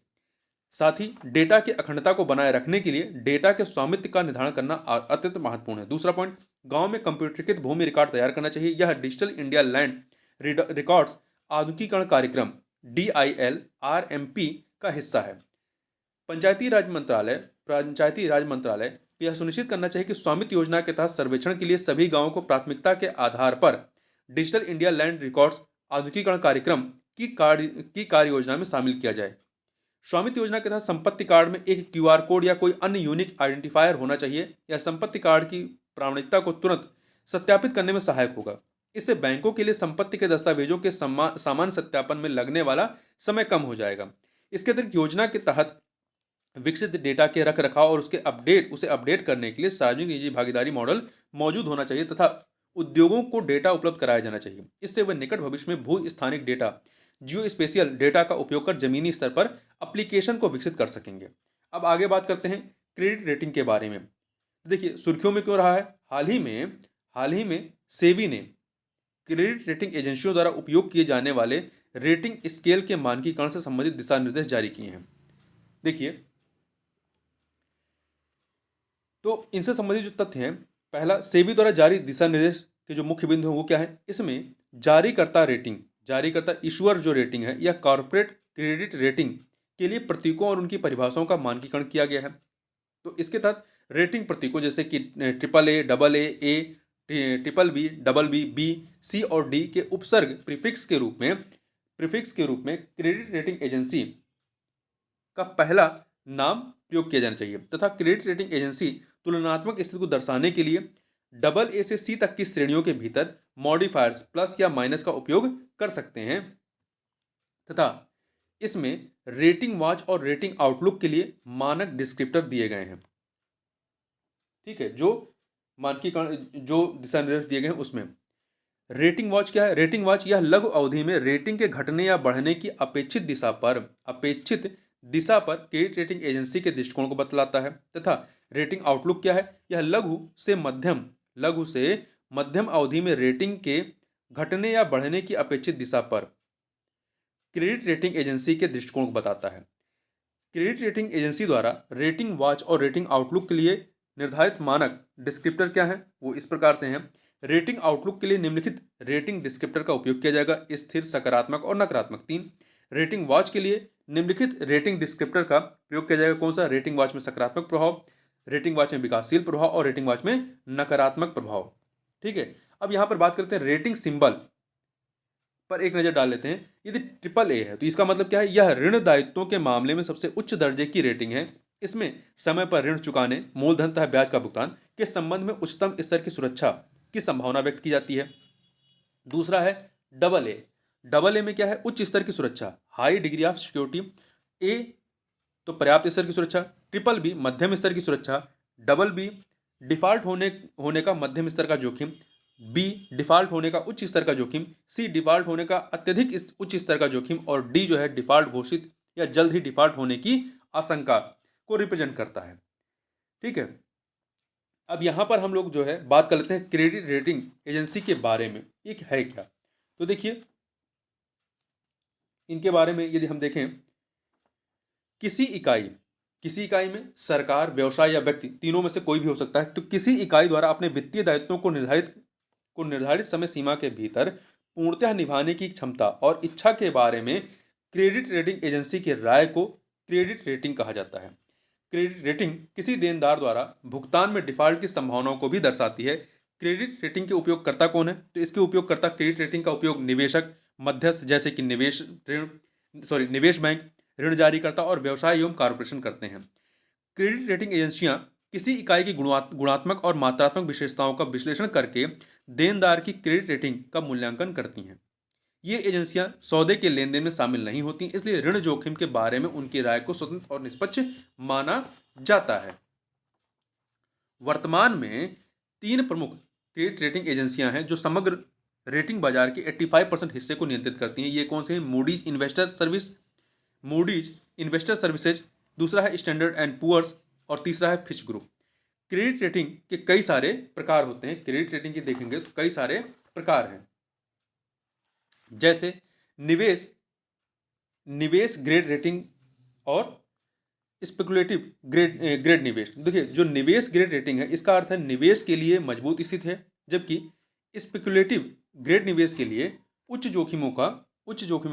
साथ ही डेटा की अखंडता को बनाए रखने के लिए डेटा के स्वामित्व का निर्धारण करना अत्यंत महत्वपूर्ण है। दूसरा पॉइंट, गांव में कंप्यूटरीकृत भूमि रिकॉर्ड तैयार करना चाहिए। यह डिजिटल इंडिया लैंड रिकॉर्ड्स आधुनिकीकरण कार्यक्रम DILRMP का हिस्सा है। पंचायती राज मंत्रालय यह सुनिश्चित करना चाहिए कि स्वामित्व योजना के तहत सर्वेक्षण के लिए सभी गांवों को प्राथमिकता के आधार पर डिजिटल इंडिया लैंड रिकॉर्ड्स आधुनिकीकरण कार्यक्रम की कार्य योजना में शामिल किया जाए। स्वामित्व योजना के तहत संपत्ति कार्ड में एक QR कोड या कोई अन्य यूनिक आइडेंटिफायर होना चाहिए। यह संपत्ति कार्ड की प्रामाणिकता को तुरंत सत्यापित करने में सहायक होगा। इससे बैंकों के लिए संपत्ति के दस्तावेजों के सामान्य सत्यापन में लगने वाला समय कम हो जाएगा। इसके अतिरिक्त योजना के तहत विकसित डेटा के रख रखाव और उसे अपडेट करने के लिए सार्वजनिक निजी भागीदारी मॉडल मौजूद होना चाहिए तथा उद्योगों को डेटा उपलब्ध कराया जाना चाहिए। इससे वे निकट भविष्य में भू स्थानिक डेटा, जियो स्पेशियल डेटा का उपयोग कर जमीनी स्तर पर एप्लीकेशन को विकसित कर सकेंगे। अब आगे बात करते हैं क्रेडिट रेटिंग के बारे में। देखिए सुर्खियों में क्यों रहा है, हाल ही में सेबी ने क्रेडिट रेटिंग एजेंसियों द्वारा उपयोग किए जाने वाले रेटिंग स्केल के मानकीकरण से संबंधित दिशा निर्देश जारी किए हैं। देखिए, तो इनसे संबंधित जो तथ्य हैं, पहला, सेबी द्वारा जारी दिशा निर्देश के जो मुख्य बिंदु हैं वो क्या है। इसमें जारीकर्ता इशुअर जो रेटिंग है या कॉर्पोरेट क्रेडिट रेटिंग के लिए प्रतीकों और उनकी परिभाषाओं का मानकीकरण किया गया है। तो इसके तहत रेटिंग प्रतीकों जैसे कि AAA, AA, BBB, BBB, B, C और D के उपसर्ग प्रीफिक्स के रूप में क्रेडिट रेटिंग एजेंसी का पहला नाम प्रयोग किया जाना चाहिए तथा क्रेडिट रेटिंग एजेंसी तुलनात्मक स्थिति को दर्शाने के लिए AA से C तक की श्रेणियों के भीतर मॉडिफायर्स प्लस या माइनस का उपयोग कर सकते हैं तथा इसमें रेटिंग वॉच और रेटिंग आउटलुक के लिए मानक डिस्क्रिप्टर दिए गए हैं। ठीक है, जो मानकीकरण जो दिशा निर्देश दिए गए हैं उसमें रेटिंग वॉच क्या है। रेटिंग वॉच यह लघु अवधि में रेटिंग के घटने या बढ़ने की अपेक्षित दिशा पर क्रेडिट रेटिंग एजेंसी के दृष्टिकोण को बतलाता है तथा रेटिंग आउटलुक क्या है, यह लघु से मध्यम अवधि में रेटिंग के घटने या बढ़ने की अपेक्षित दिशा पर क्रेडिट रेटिंग एजेंसी के दृष्टिकोण को बताता है। क्रेडिट रेटिंग एजेंसी द्वारा रेटिंग वॉच और रेटिंग आउटलुक के लिए निर्धारित मानक डिस्क्रिप्टर क्या है, वो इस प्रकार से हैं। रेटिंग आउटलुक के लिए निम्नलिखित रेटिंग डिस्क्रिप्टर का उपयोग किया जाएगा, स्थिर, सकारात्मक और नकारात्मक। 3, रेटिंग वॉच के लिए निम्नलिखित रेटिंग डिस्क्रिप्टर का प्रयोग किया जाएगा। कौन सा? रेटिंग वॉच में सकारात्मक प्रभाव, रेटिंग वॉच में विकासशील प्रभाव और रेटिंग वॉच में नकारात्मक प्रभाव। ठीक है, अब यहां पर बात करते हैं रेटिंग सिंबल पर एक नजर डाल लेते हैं। यदि AAA है तो इसका मतलब क्या है, यह ऋण दायित्वों के मामले में सबसे उच्च दर्जे की रेटिंग है। इसमें समय पर ऋण चुकाने, मूलधन तथा ब्याज का भुगतान के संबंध में उच्चतम स्तर की सुरक्षा की संभावना व्यक्त की जाती है। दूसरा है AA में क्या है, उच्च स्तर की सुरक्षा, high degree of security. A तो पर्याप्त स्तर की सुरक्षा, BBB मध्यम स्तर की सुरक्षा, BB डिफॉल्ट होने का मध्यम स्तर का जोखिम, B डिफॉल्ट होने का उच्च स्तर का जोखिम, C डिफॉल्ट होने का अत्यधिक उच्च स्तर का जोखिम और D जो है डिफॉल्ट घोषित या जल्द ही डिफॉल्ट होने की आशंका को रिप्रेजेंट करता है। ठीक है, अब यहां पर हम लोग जो है बात कर लेते हैं क्रेडिट रेटिंग एजेंसी के बारे में, ये है क्या। तो देखिए इनके बारे में यदि हम देखें, किसी इकाई में सरकार, व्यवसाय या व्यक्ति, तीनों में से कोई भी हो सकता है, तो किसी इकाई द्वारा अपने वित्तीय दायित्वों को निर्धारित समय सीमा के भीतर पूर्णतः निभाने की क्षमता और इच्छा के बारे में क्रेडिट रेटिंग एजेंसी की राय को क्रेडिट रेटिंग कहा जाता है। क्रेडिट रेटिंग किसी देनदार द्वारा भुगतान में डिफॉल्ट की संभावनाओं को भी दर्शाती है। क्रेडिट रेटिंग के उपयोगकर्ता कौन है? तो इसके उपयोगकर्ता क्रेडिट रेटिंग का उपयोग निवेशक, मध्यस्थ जैसे कि निवेश बैंक, ऋण जारीकर्ता और व्यवसाय एवं कॉर्पोरेशन करते हैं। क्रेडिट रेटिंग एजेंसियां किसी इकाई की गुणात्मक और मात्रात्मक विशेषताओं का विश्लेषण करके देनदार की क्रेडिट रेटिंग का मूल्यांकन करती हैं। ये एजेंसियां सौदे के लेन देन में शामिल नहीं होती, इसलिए ऋण जोखिम के बारे में उनकी राय को स्वतंत्र और निष्पक्ष माना जाता है। वर्तमान में 3 प्रमुख क्रेडिट रेटिंग एजेंसियां हैं जो समग्र रेटिंग बाजार के 85% हिस्से को नियंत्रित करती हैं। ये कौन से हैं? मूडीज इन्वेस्टर सर्विसेज, दूसरा है स्टैंडर्ड एंड पुअर्स और तीसरा है फिच ग्रुप। क्रेडिट रेटिंग के कई सारे प्रकार होते हैं। क्रेडिट रेटिंग की देखेंगे तो कई सारे प्रकार हैं, जैसे निवेश निवेश ग्रेड रेटिंग और स्पेकुलेटिव ग्रेड निवेश। देखिए, जो निवेश ग्रेड रेटिंग है इसका अर्थ है निवेश के लिए मजबूत स्थिति है, जबकि स्पेकुलेटिव ग्रेड निवेश के लिए उच्च जोखिमों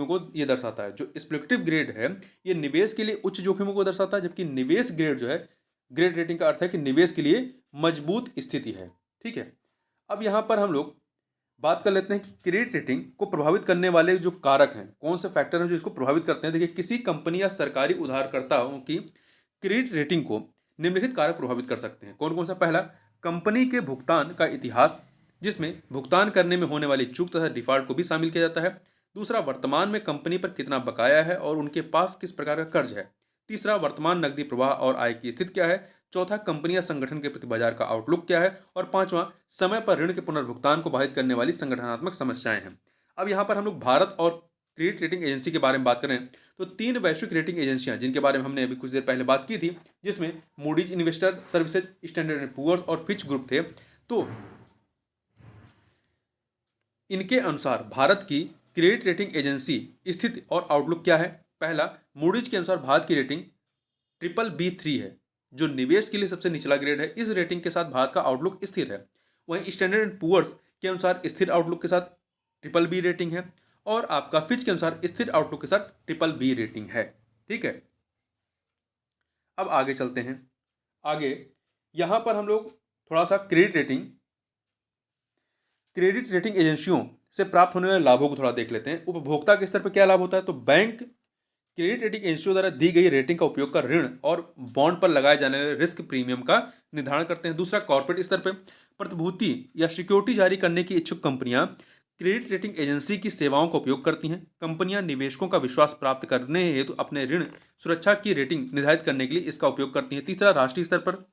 को ये दर्शाता है। जो स्पेकुलेटिव ग्रेड है ये निवेश के लिए उच्च जोखिमों को दर्शाता है, जबकि निवेश ग्रेड जो है, ग्रेड रेटिंग का अर्थ है कि निवेश के लिए मजबूत स्थिति है। ठीक है, अब यहाँ पर हम लोग बात कर लेते हैं कि क्रेडिट रेटिंग को प्रभावित करने वाले जो कारक हैं, कौन से फैक्टर हैं जो इसको प्रभावित करते हैं। देखिए, किसी कंपनी या सरकारी उधारकर्ताओं की क्रेडिट रेटिंग को निम्नलिखित कारक प्रभावित कर सकते हैं। कौन कौन सा? पहला, कंपनी के भुगतान का इतिहास, जिसमें भुगतान करने में होने वाली चूक तथा डिफॉल्ट को भी शामिल किया जाता है। दूसरा, वर्तमान में कंपनी पर कितना बकाया है और उनके पास किस प्रकार का कर्ज है। तीसरा, वर्तमान नकदी प्रवाह और आय की स्थिति क्या है। चौथा, कंपनी या संगठन के प्रति बाजार का आउटलुक क्या है। और पांचवा, समय पर ऋण के पुनर्भुगतान को बाधित करने वाली संगठनात्मक समस्याएं हैं। अब यहाँ पर हम लोग भारत और क्रेडिट रेटिंग एजेंसी के बारे में बात करें तो 3 वैश्विक रेटिंग एजेंसियां जिनके बारे में हमने अभी कुछ देर पहले बात की थी, जिसमें Moody's Investor Services, Standard and Poor's और फिच ग्रुप थे। तो इनके अनुसार भारत की क्रेडिट रेटिंग एजेंसी स्थिति और आउटलुक क्या है। पहला, मूडीज के अनुसार भारत की रेटिंग BBB3 है, जो निवेश के लिए सबसे निचला ग्रेड है। इस रेटिंग के साथ भारत का आउटलुक स्थिर है। वहीं स्टैंडर्ड एंड पुअर्स के अनुसार स्थिर आउटलुक के साथ BBB रेटिंग है, और आपका फिच के अनुसार स्थिर आउटलुक के साथ BBB रेटिंग है। ठीक है, अब आगे चलते हैं। आगे यहां पर हम लोग थोड़ा सा क्रेडिट रेटिंग एजेंसियों से प्राप्त होने वाले लाभों को थोड़ा देख लेते हैं। उपभोक्ता के स्तर पर क्या लाभ होता है? तो बैंक क्रेडिट रेटिंग एजेंसियों द्वारा दी गई रेटिंग का उपयोग कर ऋण और बॉन्ड पर लगाए जाने वाले रिस्क प्रीमियम का निर्धारण करते हैं। दूसरा, कॉर्पोरेट स्तर पर प्रतिभूति या सिक्योरिटी जारी करने की इच्छुक कंपनियां क्रेडिट रेटिंग एजेंसी की सेवाओं का उपयोग करती हैं। कंपनियां निवेशकों का विश्वास प्राप्त करने हेतु अपने ऋण सुरक्षा की रेटिंग निर्धारित करने के लिए इसका उपयोग करती हैं। तीसरा, राष्ट्रीय स्तर पर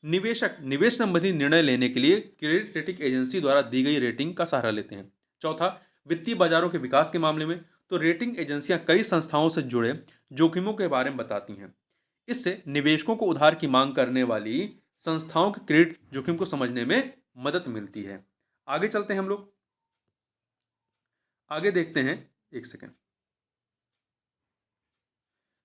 निवेशक निवेश संबंधी निर्णय लेने के लिए क्रेडिट रेटिंग एजेंसी द्वारा दी गई रेटिंग का सहारा लेते हैं। चौथा, वित्तीय बाजारों के विकास के मामले में तो रेटिंग एजेंसियां कई संस्थाओं से जुड़े जोखिमों के बारे में बताती हैं। इससे निवेशकों को उधार की मांग करने वाली संस्थाओं के क्रेडिट जोखिम को समझने में मदद मिलती है। आगे चलते हैं हम लोग, आगे देखते हैं। एक सेकेंड,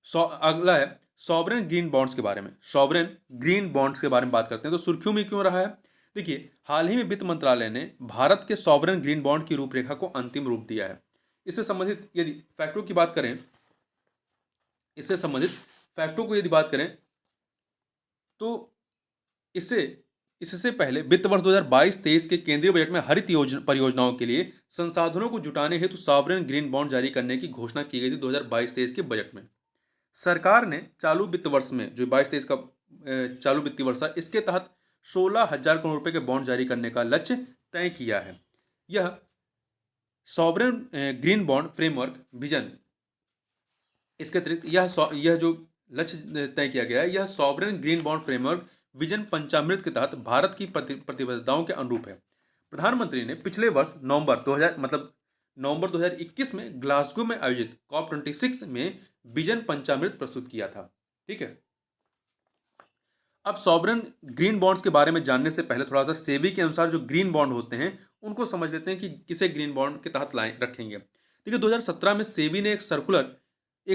अगला है सॉवरेन ग्रीन बॉन्ड्स के बारे में। सॉवरेन ग्रीन बॉन्ड्स के बारे में बात करते हैं। तो सुर्खियों में क्यों रहा है? देखिए, हाल ही में वित्त मंत्रालय ने भारत के सॉवरेन ग्रीन बॉन्ड की रूपरेखा को अंतिम रूप दिया है। इससे संबंधित यदि फैक्टों की बात करें इससे संबंधित फैक्टों को यदि बात करें तो इससे पहले वित्त वर्ष 2022-23 के केंद्रीय बजट में हरित परियोजनाओं के लिए संसाधनों को जुटाने हेतु सॉवरेन ग्रीन बॉन्ड जारी करने की घोषणा की गई थी 2022-23 के बजट में। सरकार ने चालू वित्त वर्ष में, जो 22-23 का चालू वित्तीय वर्ष था, इसके तहत 16,000 करोड़ रुपए के बॉन्ड जारी करने का लक्ष्य तय किया है। यह sovereign green bond framework vision, इसके अतिरिक्त यह जो लक्ष्य तय किया गया है, यह sovereign green bond framework vision Panchamrit के तहत भारत की प्रतिबद्धताओं के अनुरूप है। प्रधानमंत्री ने पिछले वर्ष नवंबर 2021 में ग्लासगो में आयोजित COP26 में विजन पंचामृत प्रस्तुत किया था। ठीक है, अब सॉवरेन ग्रीन बॉन्ड्स के बारे में जानने से पहले थोड़ा सा सेबी के अनुसार जो ग्रीन बॉन्ड होते हैं उनको समझ लेते हैं कि किसे ग्रीन बॉन्ड के तहत रखेंगे। देखिए, 2017 में सेबी ने एक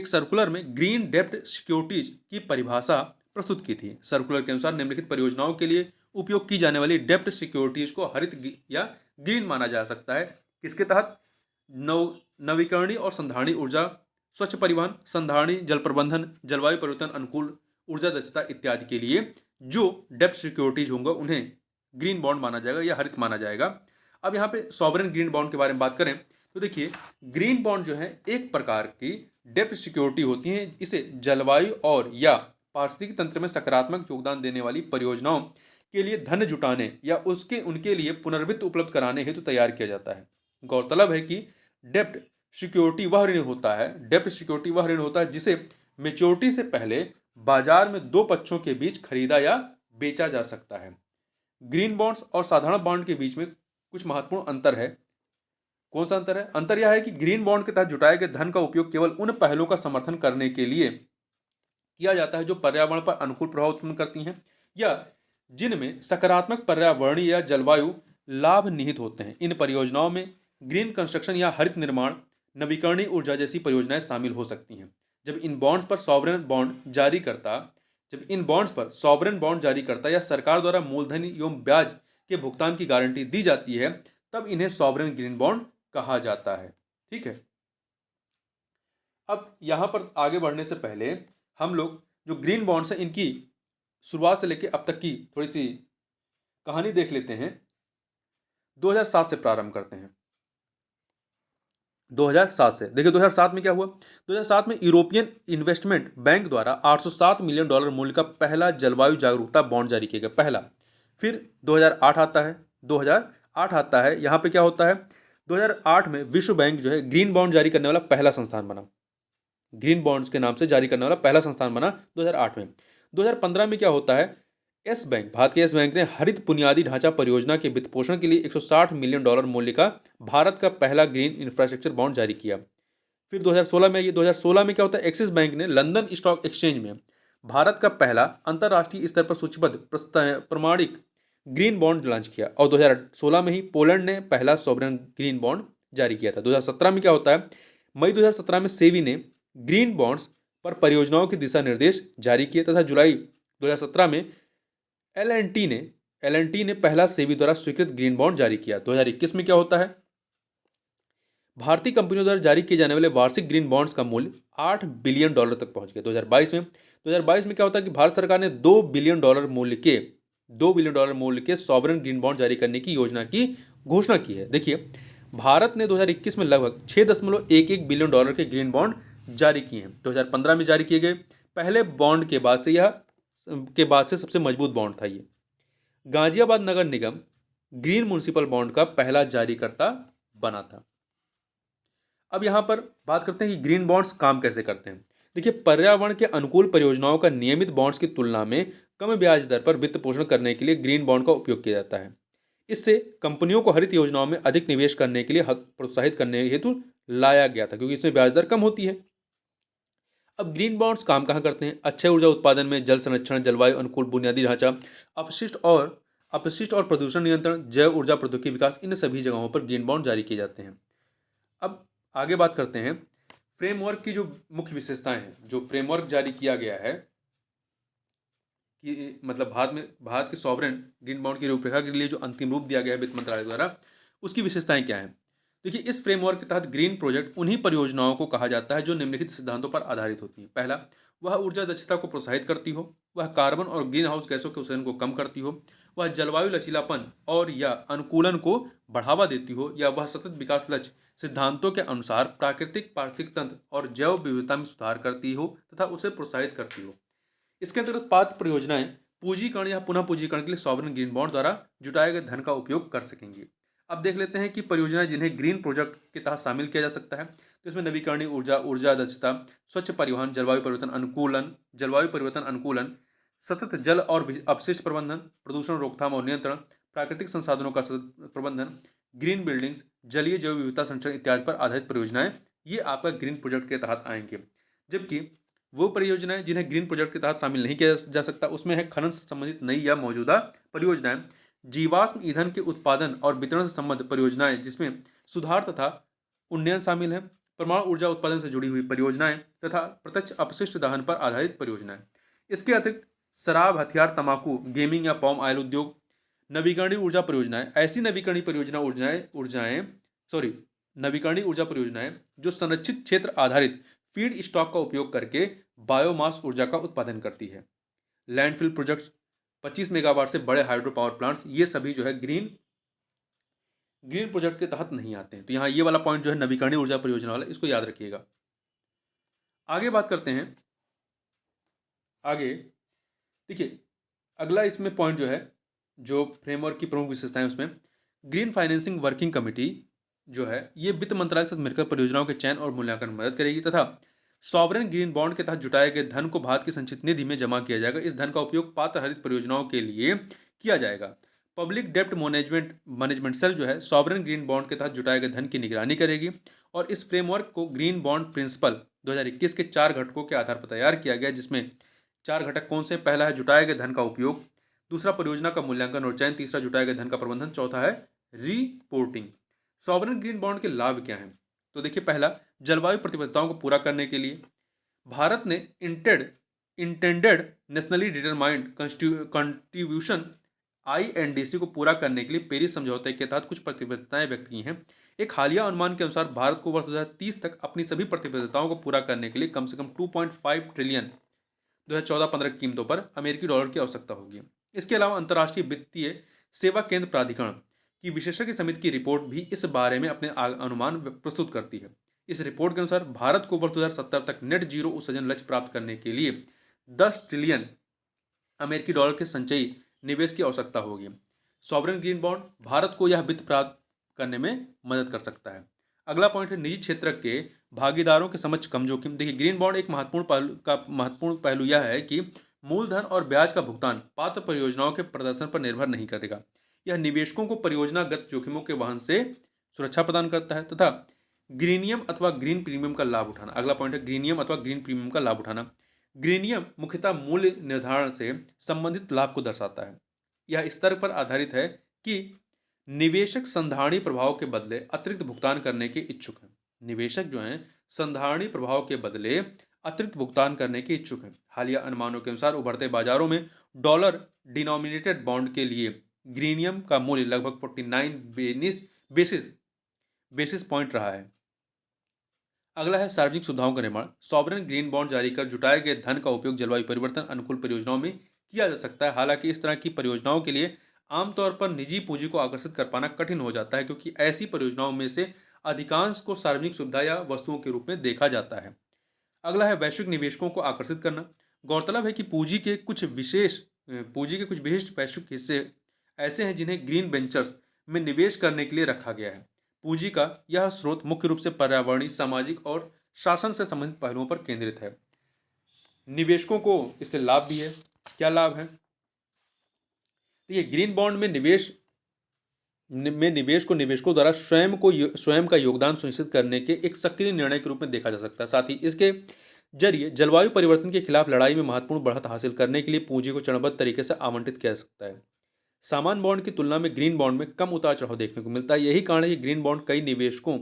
सर्कुलर में ग्रीन डेब्ट सिक्योरिटीज की परिभाषा प्रस्तुत की थी। सर्कुलर के अनुसार निम्नलिखित परियोजनाओं के लिए उपयोग की जाने वाली डेब्ट सिक्योरिटीज को हरित या ग्रीन माना जा सकता है। किसके तहत? नवीकरणीय और संधारणीय ऊर्जा, स्वच्छ परिवहन, संधारणीय जल प्रबंधन, जलवायु परिवर्तन अनुकूल ऊर्जा दक्षता इत्यादि के लिए जो डेब्ट सिक्योरिटीज होंगे उन्हें ग्रीन बॉन्ड माना जाएगा या हरित माना जाएगा। अब यहाँ पे सॉवरेन ग्रीन बॉन्ड के बारे में बात करें तो देखिए, ग्रीन बॉन्ड जो है एक प्रकार की डेब्ट सिक्योरिटी होती है। इसे जलवायु और या पारिस्थितिक तंत्र में सकारात्मक योगदान देने वाली परियोजनाओं के लिए धन जुटाने या उनके लिए पुनर्वित्त उपलब्ध कराने हेतु तैयार किया जाता है। गौरतलब है कि डेब्ट डेब्ट सिक्योरिटी वह ऋण होता है जिसे मेच्योरिटी से पहले बाजार में दो पक्षों के बीच खरीदा या बेचा जा सकता है। ग्रीन बॉन्ड्स और साधारण बॉन्ड के बीच में कुछ महत्वपूर्ण अंतर है। कौन सा अंतर है? अंतर यह है कि ग्रीन बॉन्ड के तहत जुटाए गए धन का उपयोग केवल उन पहलों का समर्थन करने के लिए किया जाता है जो पर्यावरण पर अनुकूल प्रभाव उत्पन्न करती हैं या जिनमें सकारात्मक पर्यावरणीय या जलवायु लाभ निहित होते हैं। इन परियोजनाओं में ग्रीन कंस्ट्रक्शन या हरित निर्माण, नवीकरणीय ऊर्जा जैसी परियोजनाएं शामिल हो सकती हैं। जब इन बॉन्ड्स पर सॉवरेन बॉन्ड जारी करता या सरकार द्वारा मूलधन एवं ब्याज के भुगतान की गारंटी दी जाती है, तब इन्हें सॉवरेन ग्रीन बॉन्ड कहा जाता है। ठीक है। अब यहां पर आगे बढ़ने से पहले हम लोग जो ग्रीन बॉन्ड्स हैं इनकी शुरुआत से लेकर अब तक की थोड़ी सी कहानी देख लेते हैं। 2007 से प्रारंभ करते हैं। 2007 से देखिए, 2007 में क्या हुआ? 2007 में यूरोपियन इन्वेस्टमेंट बैंक द्वारा $807 मिलियन मूल्य का पहला जलवायु जागरूकता बॉन्ड जारी किया गया, पहला। फिर 2008 आता है। 2008 आता है, यहाँ पे क्या होता है? 2008 में विश्व बैंक जो है ग्रीन बॉन्ड जारी करने वाला पहला संस्थान बना। ग्रीन बॉन्ड्स के नाम से जारी करने वाला पहला संस्थान बना 2008 में। 2015 में क्या होता है? भारत के येस बैंक ने हरित बुनियादी ढांचा परियोजना के वित्त पोषण के लिए $160 मिलियन मूल्य का भारत का पहला ग्रीन इंफ्रास्ट्रक्चर बॉन्ड जारी किया। फिर 2016 में क्या होता है? एक्सिस बैंक ने लंदन स्टॉक एक्सचेंज में भारत का पहला अंतरराष्ट्रीय स्तर पर सूचीबद्ध प्रमाणिक ग्रीन बॉन्ड लॉन्च किया। और 2016 में ही पोलैंड ने पहला सॉवरेन ग्रीन बॉन्ड जारी किया था। 2017 में क्या होता है? मई 2017 में सेबी ने ग्रीन बॉन्ड्स पर परियोजनाओं के दिशा निर्देश जारी किए तथा जुलाई 2017 में एल&टी ने पहला सेबी द्वारा स्वीकृत ग्रीन बॉन्ड जारी किया। 2021 में क्या होता है? भारतीय कंपनियों द्वारा जारी किए जाने वाले वार्षिक ग्रीन बॉन्ड्स का मूल्य $8 बिलियन तक पहुंच गया। 2022 में क्या होता है कि भारत सरकार ने $2 बिलियन मूल्य के सॉवरेन ग्रीन बॉन्ड जारी करने की योजना की घोषणा की है। देखिए, भारत ने 2021 में लगभग $6.11 बिलियन के ग्रीन बॉन्ड जारी किए हैं। 2015 में जारी किए गए पहले बॉन्ड के बाद से सबसे मजबूत बॉन्ड था ये। गाजियाबाद नगर निगम ग्रीन म्युनिसिपल बॉन्ड का पहला जारीकर्ता बना था। अब यहां पर बात करते हैं कि ग्रीन बॉन्ड्स काम कैसे करते हैं। देखिए, पर्यावरण के अनुकूल परियोजनाओं का नियमित बॉन्ड्स की तुलना में कम ब्याज दर पर वित्त पोषण करने के लिए ग्रीन बॉन्ड का उपयोग किया जाता है। इससे कंपनियों को हरित योजनाओं में अधिक निवेश करने के लिए प्रोत्साहित करने हेतु लाया गया था, क्योंकि इसमें ब्याज दर कम होती है। अब ग्रीन बॉन्ड्स काम कहाँ करते हैं? अक्षय ऊर्जा उत्पादन में, जल संरक्षण, जलवायु अनुकूल बुनियादी ढांचा, अपशिष्ट और प्रदूषण नियंत्रण, जैव ऊर्जा प्रौद्योगिकी विकास, इन सभी जगहों पर ग्रीन बॉन्ड जारी किए जाते हैं। अब आगे बात करते हैं फ्रेमवर्क की जो मुख्य विशेषताएं हैं। जो फ्रेमवर्क जारी किया गया है कि मतलब भारत के सॉवरेन ग्रीन बॉन्ड की रूपरेखा के लिए जो अंतिम रूप दिया गया है वित्त मंत्रालय द्वारा, उसकी विशेषताएं क्या हैं? देखिए, इस फ्रेमवर्क के तहत ग्रीन प्रोजेक्ट उन्हीं परियोजनाओं को कहा जाता है जो निम्नलिखित सिद्धांतों पर आधारित होती हैं। पहला, वह ऊर्जा दक्षता को प्रोत्साहित करती हो, वह कार्बन और ग्रीन हाउस गैसों के उत्सर्जन को कम करती हो, वह जलवायु लचीलापन और या अनुकूलन को बढ़ावा देती हो, या वह सतत विकास लक्ष्य सिद्धांतों के अनुसार प्राकृतिक पारिस्थितिक तंत्र और जैव विविधता में सुधार करती हो तथा उसे प्रोत्साहित करती हो। इसके अंतर्गत पात्र परियोजनाएं पूंजीकरण या पुनः पूंजीकरण के लिए सॉवरेन ग्रीन बॉन्ड द्वारा जुटाए गए धन का उपयोग कर सकेंगी। अब देख लेते हैं कि परियोजनाएं जिन्हें ग्रीन प्रोजेक्ट के तहत शामिल किया जा सकता है। तो इसमें नवीकरणीय ऊर्जा, ऊर्जा दक्षता, स्वच्छ परिवहन, जलवायु परिवर्तन अनुकूलन, सतत जल और अपशिष्ट प्रबंधन, प्रदूषण रोकथाम और नियंत्रण, प्राकृतिक संसाधनों का सतत प्रबंधन, ग्रीन बिल्डिंग्स, जलीय जैव विविधता संरक्षण इत्यादि पर आधारित परियोजनाएं, ये आपका ग्रीन प्रोजेक्ट के तहत आएंगे। जबकि वो परियोजनाएं जिन्हें ग्रीन प्रोजेक्ट के तहत शामिल नहीं किया जा सकता, उसमें है खनन से संबंधित नई या मौजूदा परियोजनाएं, जीवाश्म ईंधन के उत्पादन और वितरण से संबंधित परियोजनाएं जिसमें सुधार तथा उन्नयन शामिल है, परमाणु ऊर्जा उत्पादन से जुड़ी हुई परियोजनाएं तथा प्रत्यक्ष अपशिष्ट दहन पर आधारित परियोजनाएं। इसके अतिरिक्त शराब, हथियार, तंबाकू, गेमिंग या पॉम ऑयल उद्योग, नवीकरणीय ऊर्जा परियोजनाएं, ऐसी नवीकरणीय ऊर्जा परियोजनाएं जो संरक्षित क्षेत्र आधारित फीड स्टॉक का उपयोग करके बायोमास ऊर्जा का उत्पादन करती है। लैंडफिल प्रोजेक्ट्स, 25 मेगावाट से बड़े हाइड्रो पावर प्लांट्स, ये सभी जो है ग्रीन ग्रीन प्रोजेक्ट के तहत नहीं आते हैं। तो यहाँ ये वाला पॉइंट जो है नवीकरणीय ऊर्जा परियोजना वाला, इसको याद रखिएगा। आगे बात करते हैं। आगे देखिए, अगला इसमें पॉइंट जो है, जो फ्रेमवर्क की प्रमुख विशेषताएं उसमें, ग्रीन फाइनेंसिंग वर्किंग कमेटी जो है ये वित्त मंत्रालय के साथ मिलकर परियोजनाओं के चयन और मूल्यांकन में मदद करेगी तथा सॉवरेन ग्रीन बॉन्ड के तहत जुटाए गए धन को भारत की संचित निधि में जमा किया जाएगा। इस धन का उपयोग पात्र हरित परियोजनाओं के लिए किया जाएगा। पब्लिक डेप्ट मैनेजमेंट मैनेजमेंट सेल जो है सॉवरेन ग्रीन बॉन्ड के तहत जुटाए गए धन की निगरानी करेगी और इस फ्रेमवर्क को ग्रीन बॉन्ड प्रिंसिपल 2021 के 4 घटकों के आधार पर तैयार किया गया, जिसमें 4 घटक कौन से? पहला है जुटाए गए धन का उपयोग, दूसरा परियोजना का मूल्यांकन और चयन, तीसरा जुटाए गए धन का प्रबंधन, चौथा है रिपोर्टिंग। सॉवरेन ग्रीन बॉन्ड के लाभ क्या हैं? तो देखिए, पहला, जलवायु प्रतिबद्धताओं को पूरा करने के लिए भारत ने intended nationally determined contribution INDC को पूरा करने के लिए पेरिस समझौते के तहत कुछ प्रतिबद्धताएं व्यक्त की हैं। एक हालिया अनुमान के अनुसार भारत को वर्ष 2030 तक अपनी सभी प्रतिबद्धताओं को पूरा करने के लिए कम से कम 2.5 ट्रिलियन 2014-15 कीमतों पर अमेरिकी डॉलर की आवश्यकता होगी। इसके अलावा अंतर्राष्ट्रीय वित्तीय सेवा केंद्र प्राधिकरण की विशेषज्ञ समिति की रिपोर्ट भी इस बारे में अपने अनुमान प्रस्तुत करती है। इस रिपोर्ट के अनुसार भारत को वर्ष 2070 तक नेट जीरो उत्सर्जन लक्ष्य प्राप्त करने के लिए 10 ट्रिलियन अमेरिकी डॉलर के संचयी निवेश की आवश्यकता होगी। सॉवरेन ग्रीन बॉन्ड भारत को यह वित्त प्राप्त करने में मदद कर सकता है। अगला पॉइंट है निजी क्षेत्र के भागीदारों के समक्ष कम जोखिम। देखिए, ग्रीन बॉन्ड एक महत्वपूर्ण पहलू यह है कि मूलधन और ब्याज का भुगतान पात्र परियोजनाओं के प्रदर्शन पर निर्भर नहीं करेगा। यह निवेशकों को परियोजनागत जोखिमों के वहन से सुरक्षा प्रदान करता है तथा ग्रीनियम अथवा ग्रीन प्रीमियम का लाभ उठाना। अगला पॉइंट है ग्रीनियम अथवा ग्रीन प्रीमियम का लाभ उठाना। ग्रीनियम मुख्यतः मूल्य निर्धारण से संबंधित लाभ को दर्शाता है। यह इस स्तर पर आधारित है कि निवेशक संधारणीय प्रभाव के बदले अतिरिक्त भुगतान करने के इच्छुक हैं। निवेशक जो हैं संधारणीय प्रभाव के बदले अतिरिक्त भुगतान करने के इच्छुक हैं। हालिया अनुमानों के अनुसार उभरते बाजारों में डॉलर डिनोमिनेटेड बॉन्ड के लिए ग्रीनियम का मूल्य लगभग 49 बेसिस पॉइंट रहा है। अगला है सार्वजनिक सुविधाओं का निर्माण। सॉवरेन ग्रीन बॉन्ड जारी कर जुटाए गए धन का उपयोग जलवायु परिवर्तन अनुकूल परियोजनाओं में किया जा सकता है। हालांकि इस तरह की परियोजनाओं के लिए आमतौर पर निजी पूंजी को आकर्षित कर पाना कठिन हो जाता है, क्योंकि ऐसी परियोजनाओं में से अधिकांश को सार्वजनिक सुविधा या वस्तुओं के रूप में देखा जाता है। अगला है वैश्विक निवेशकों को आकर्षित करना। गौरतलब है कि पूंजी के कुछ विशिष्ट वैश्विक हिस्से ऐसे हैं जिन्हें ग्रीन वेंचर्स में निवेश करने के लिए रखा गया है। पूंजी का यह स्रोत मुख्य रूप से पर्यावरणीय, सामाजिक और शासन से संबंधित पहलुओं पर केंद्रित है। निवेशकों को इससे लाभ भी है। क्या लाभ है? देखिए, ग्रीन बॉन्ड में निवेश को निवेशकों द्वारा स्वयं का योगदान सुनिश्चित करने के एक सक्रिय निर्णय के रूप में देखा जा सकता है। साथ ही इसके जरिए जलवायु परिवर्तन के खिलाफ लड़ाई में महत्वपूर्ण बढ़त हासिल करने के लिए पूंजी को चरणबद्ध तरीके से आवंटित किया जा सकता है। सामान्य बॉन्ड की तुलना में ग्रीन बॉन्ड में कम उतार चढ़ाव देखने को मिलता है। यही कारण है कि ग्रीन बॉन्ड कई निवेशकों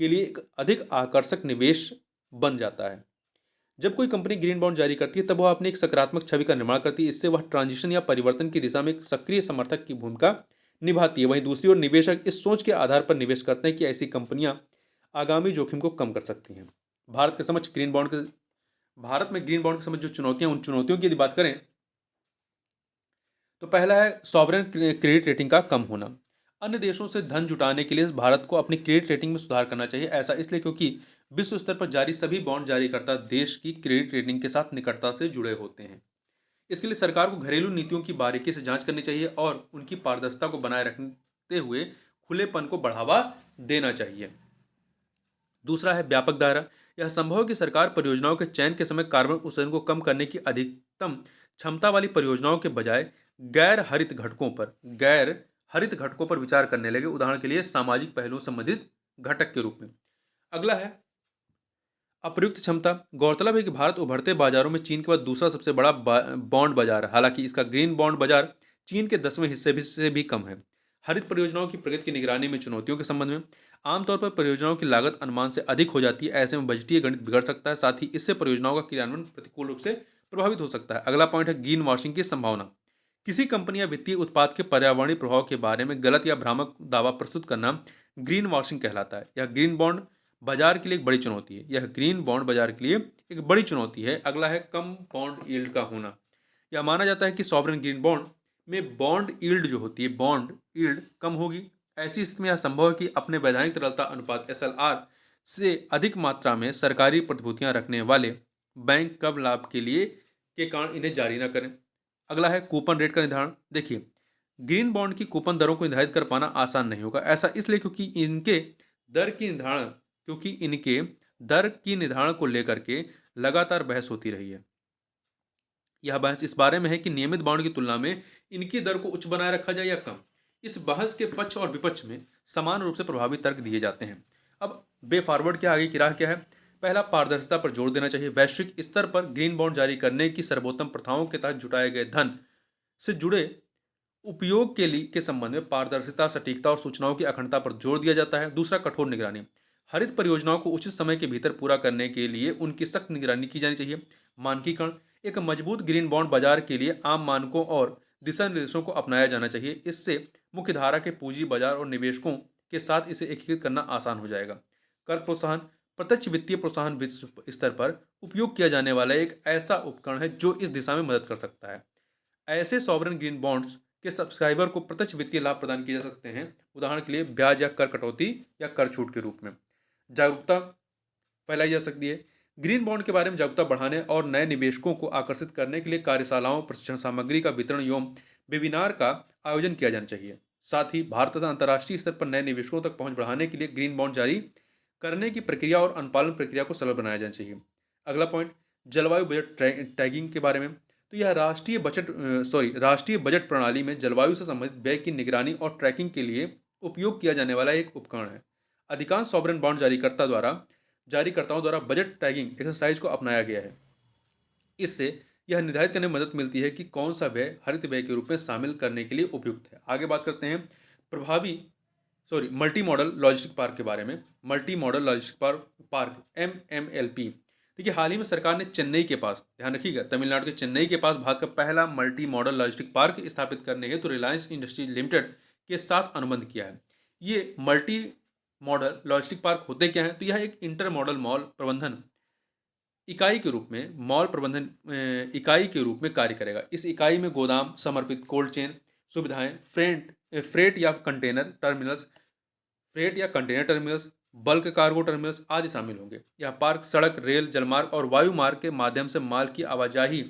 के लिए एक अधिक आकर्षक निवेश बन जाता है। जब कोई कंपनी ग्रीन बॉन्ड जारी करती है तब वह अपनी एक सकारात्मक छवि का निर्माण करती है। इससे वह ट्रांजिशन या परिवर्तन की दिशा में एक सक्रिय समर्थक की भूमिका निभाती है। वहीं दूसरी ओर निवेशक इस सोच के आधार पर निवेश करते हैं कि ऐसी कंपनियां आगामी जोखिम को कम कर सकती हैं। भारत में ग्रीन बॉन्ड के समक्ष जो चुनौतियां, उन चुनौतियों की यदि बात करें तो पहला है सॉवरेन क्रेडिट रेटिंग का कम होना। अन्य देशों से धन जुटाने के लिए भारत को अपनी क्रेडिट रेटिंग में सुधार करना चाहिए। ऐसा इसलिए क्योंकि विश्व स्तर पर जारी सभी बॉन्ड जारीकर्ता देश की क्रेडिट रेटिंग के साथ निकटता से जुड़े होते हैं। इसके लिए सरकार को घरेलू नीतियों की बारीकी से जांच करनी चाहिए और उनकी पारदर्शिता को बनाए रखते हुए खुलेपन को बढ़ावा देना चाहिए। दूसरा है व्यापक दायरा। यह संभव है कि सरकार परियोजनाओं के चयन के समय कार्बन उत्सर्जन को कम करने की अधिकतम क्षमता वाली परियोजनाओं के बजाय गैर हरित घटकों पर विचार करने लगे, उदाहरण के लिए सामाजिक पहलुओं संबंधित घटक के रूप में। अगला है अप्रयुक्त क्षमता। गौरतलब है कि भारत उभरते बाजारों में चीन के बाद दूसरा सबसे बड़ा बॉन्ड बाजार है। हालांकि इसका ग्रीन बॉन्ड बाजार चीन के 10वें हिस्से से भी कम है। हरित परियोजनाओं की प्रगति की निगरानी में चुनौतियों के संबंध में आमतौर पर परियोजनाओं की लागत अनुमान से अधिक हो जाती है। ऐसे में बजटीय गणित बिगड़ सकता है, साथ ही इससे परियोजनाओं का क्रियान्वयन प्रतिकूल रूप से प्रभावित हो सकता है। अगला पॉइंट है ग्रीन वॉशिंग की संभावना। किसी कंपनी या वित्तीय उत्पाद के पर्यावरणीय प्रभाव के बारे में गलत या भ्रामक दावा प्रस्तुत करना ग्रीन वॉशिंग कहलाता है। यह ग्रीन बॉन्ड बाजार के लिए एक बड़ी चुनौती है। अगला है कम बॉन्ड यील्ड का होना। यह माना जाता है कि सॉवरेन ग्रीन बॉन्ड में बॉन्ड यील्ड जो होती है, बॉन्ड यील्ड कम होगी। ऐसी स्थिति में यह संभव है कि अपने वैधानिक तरलता अनुपात SLR से अधिक मात्रा में सरकारी प्रतिभूतियां रखने वाले बैंक कब लाभ के लिए के कारण इन्हें जारी न करें। अगला है कूपन रेट का निर्धारण। देखिए, ग्रीन बॉन्ड की कूपन दरों को निर्धारित कर पाना आसान नहीं होगा। ऐसा इसलिए क्योंकि इनके दर की निर्धारण को लेकर के लगातार बहस होती रही है। यह बहस इस बारे में है कि नियमित बॉन्ड की तुलना में इनकी दर को उच्च बनाए रखा जाए या कम। इस बहस के पक्ष और विपक्ष में समान रूप से प्रभावी तर्क दिए जाते हैं। अब वे फॉरवर्ड के आगे की राह क्या है? पहला, पारदर्शिता पर जोर देना चाहिए। वैश्विक स्तर पर ग्रीन बॉन्ड जारी करने की सर्वोत्तम प्रथाओं के तहत जुटाए गए धन से जुड़े उपयोग के संबंध में पारदर्शिता, सटीकता और सूचनाओं की अखंडता पर जोर दिया जाता है। दूसरा, कठोर निगरानी। हरित परियोजनाओं को उचित समय के भीतर पूरा करने के लिए उनकी सख्त निगरानी की जानी चाहिए। मानकीकरण। एक मजबूत ग्रीन बॉन्ड बाजार के लिए आम मानकों और दिशा निर्देशों को अपनाया जाना चाहिए। इससे मुख्यधारा के पूंजी बाजार और निवेशकों के साथ इसे एकीकृत करना आसान हो जाएगा। कर प्रोत्साहन। प्रत्यक्ष वित्तीय प्रोत्साहन विश्व स्तर पर उपयोग किया जाने वाला एक ऐसा उपकरण है जो इस दिशा में मदद कर सकता है। ऐसे सॉवरेन ग्रीन बॉन्ड्स के सब्सक्राइबर को प्रत्यक्ष वित्तीय लाभ प्रदान किए जा सकते हैं, उदाहरण के लिए ब्याज या कर कटौती या कर छूट के रूप में। जागरूकता फैलाई जा सकती है। ग्रीन बॉन्ड के बारे में जागरूकता बढ़ाने और नए निवेशकों को आकर्षित करने के लिए कार्यशालाओं, प्रशिक्षण सामग्री का वितरण एवं वेबिनार का आयोजन किया जाना चाहिए। साथ ही भारत तथा अंतर्राष्ट्रीय स्तर पर नए निवेशकों तक पहुंच बढ़ाने के लिए ग्रीन बॉन्ड जारी करने की प्रक्रिया और अनुपालन प्रक्रिया को सरल बनाया जाना चाहिए। अगला पॉइंट, जलवायु बजट टैगिंग के बारे में। तो यह राष्ट्रीय बजट प्रणाली में जलवायु से संबंधित व्यय की निगरानी और ट्रैकिंग के लिए उपयोग किया जाने वाला एक उपकरण है। अधिकांश सॉवरेन बॉन्ड जारीकर्ताओं द्वारा बजट टैगिंग एक्सरसाइज को अपनाया गया है। इससे यह निर्धारित करने में मदद मिलती है कि कौन सा व्यय हरित व्यय के रूप में शामिल करने के लिए उपयुक्त है। आगे बात करते हैं मल्टी मॉडल लॉजिस्टिक पार्क के बारे में। Multi modal logistic park MMLP। देखिए, हाल ही में सरकार ने चेन्नई के पास, ध्यान रखिएगा, तमिलनाडु के चेन्नई के पास भारत का पहला मल्टी मॉडल लॉजिस्टिक पार्क स्थापित करने हेतु रिलायंस इंडस्ट्रीज लिमिटेड के साथ अनुबंध किया है। ये मल्टी मॉडल लॉजिस्टिक पार्क होते क्या हैं? तो यह एक इंटर मॉडल मॉल प्रबंधन इकाई के रूप में कार्य करेगा। इस इकाई में गोदाम, समर्पित कोल्ड चेन सुविधाएं, फ्रेट या container terminals, bulk cargo terminals आदि शामिल होंगे। यह पार्क सड़क, रेल, जलमार्ग और वायु मार्ग के माध्यम से माल की आवाजाही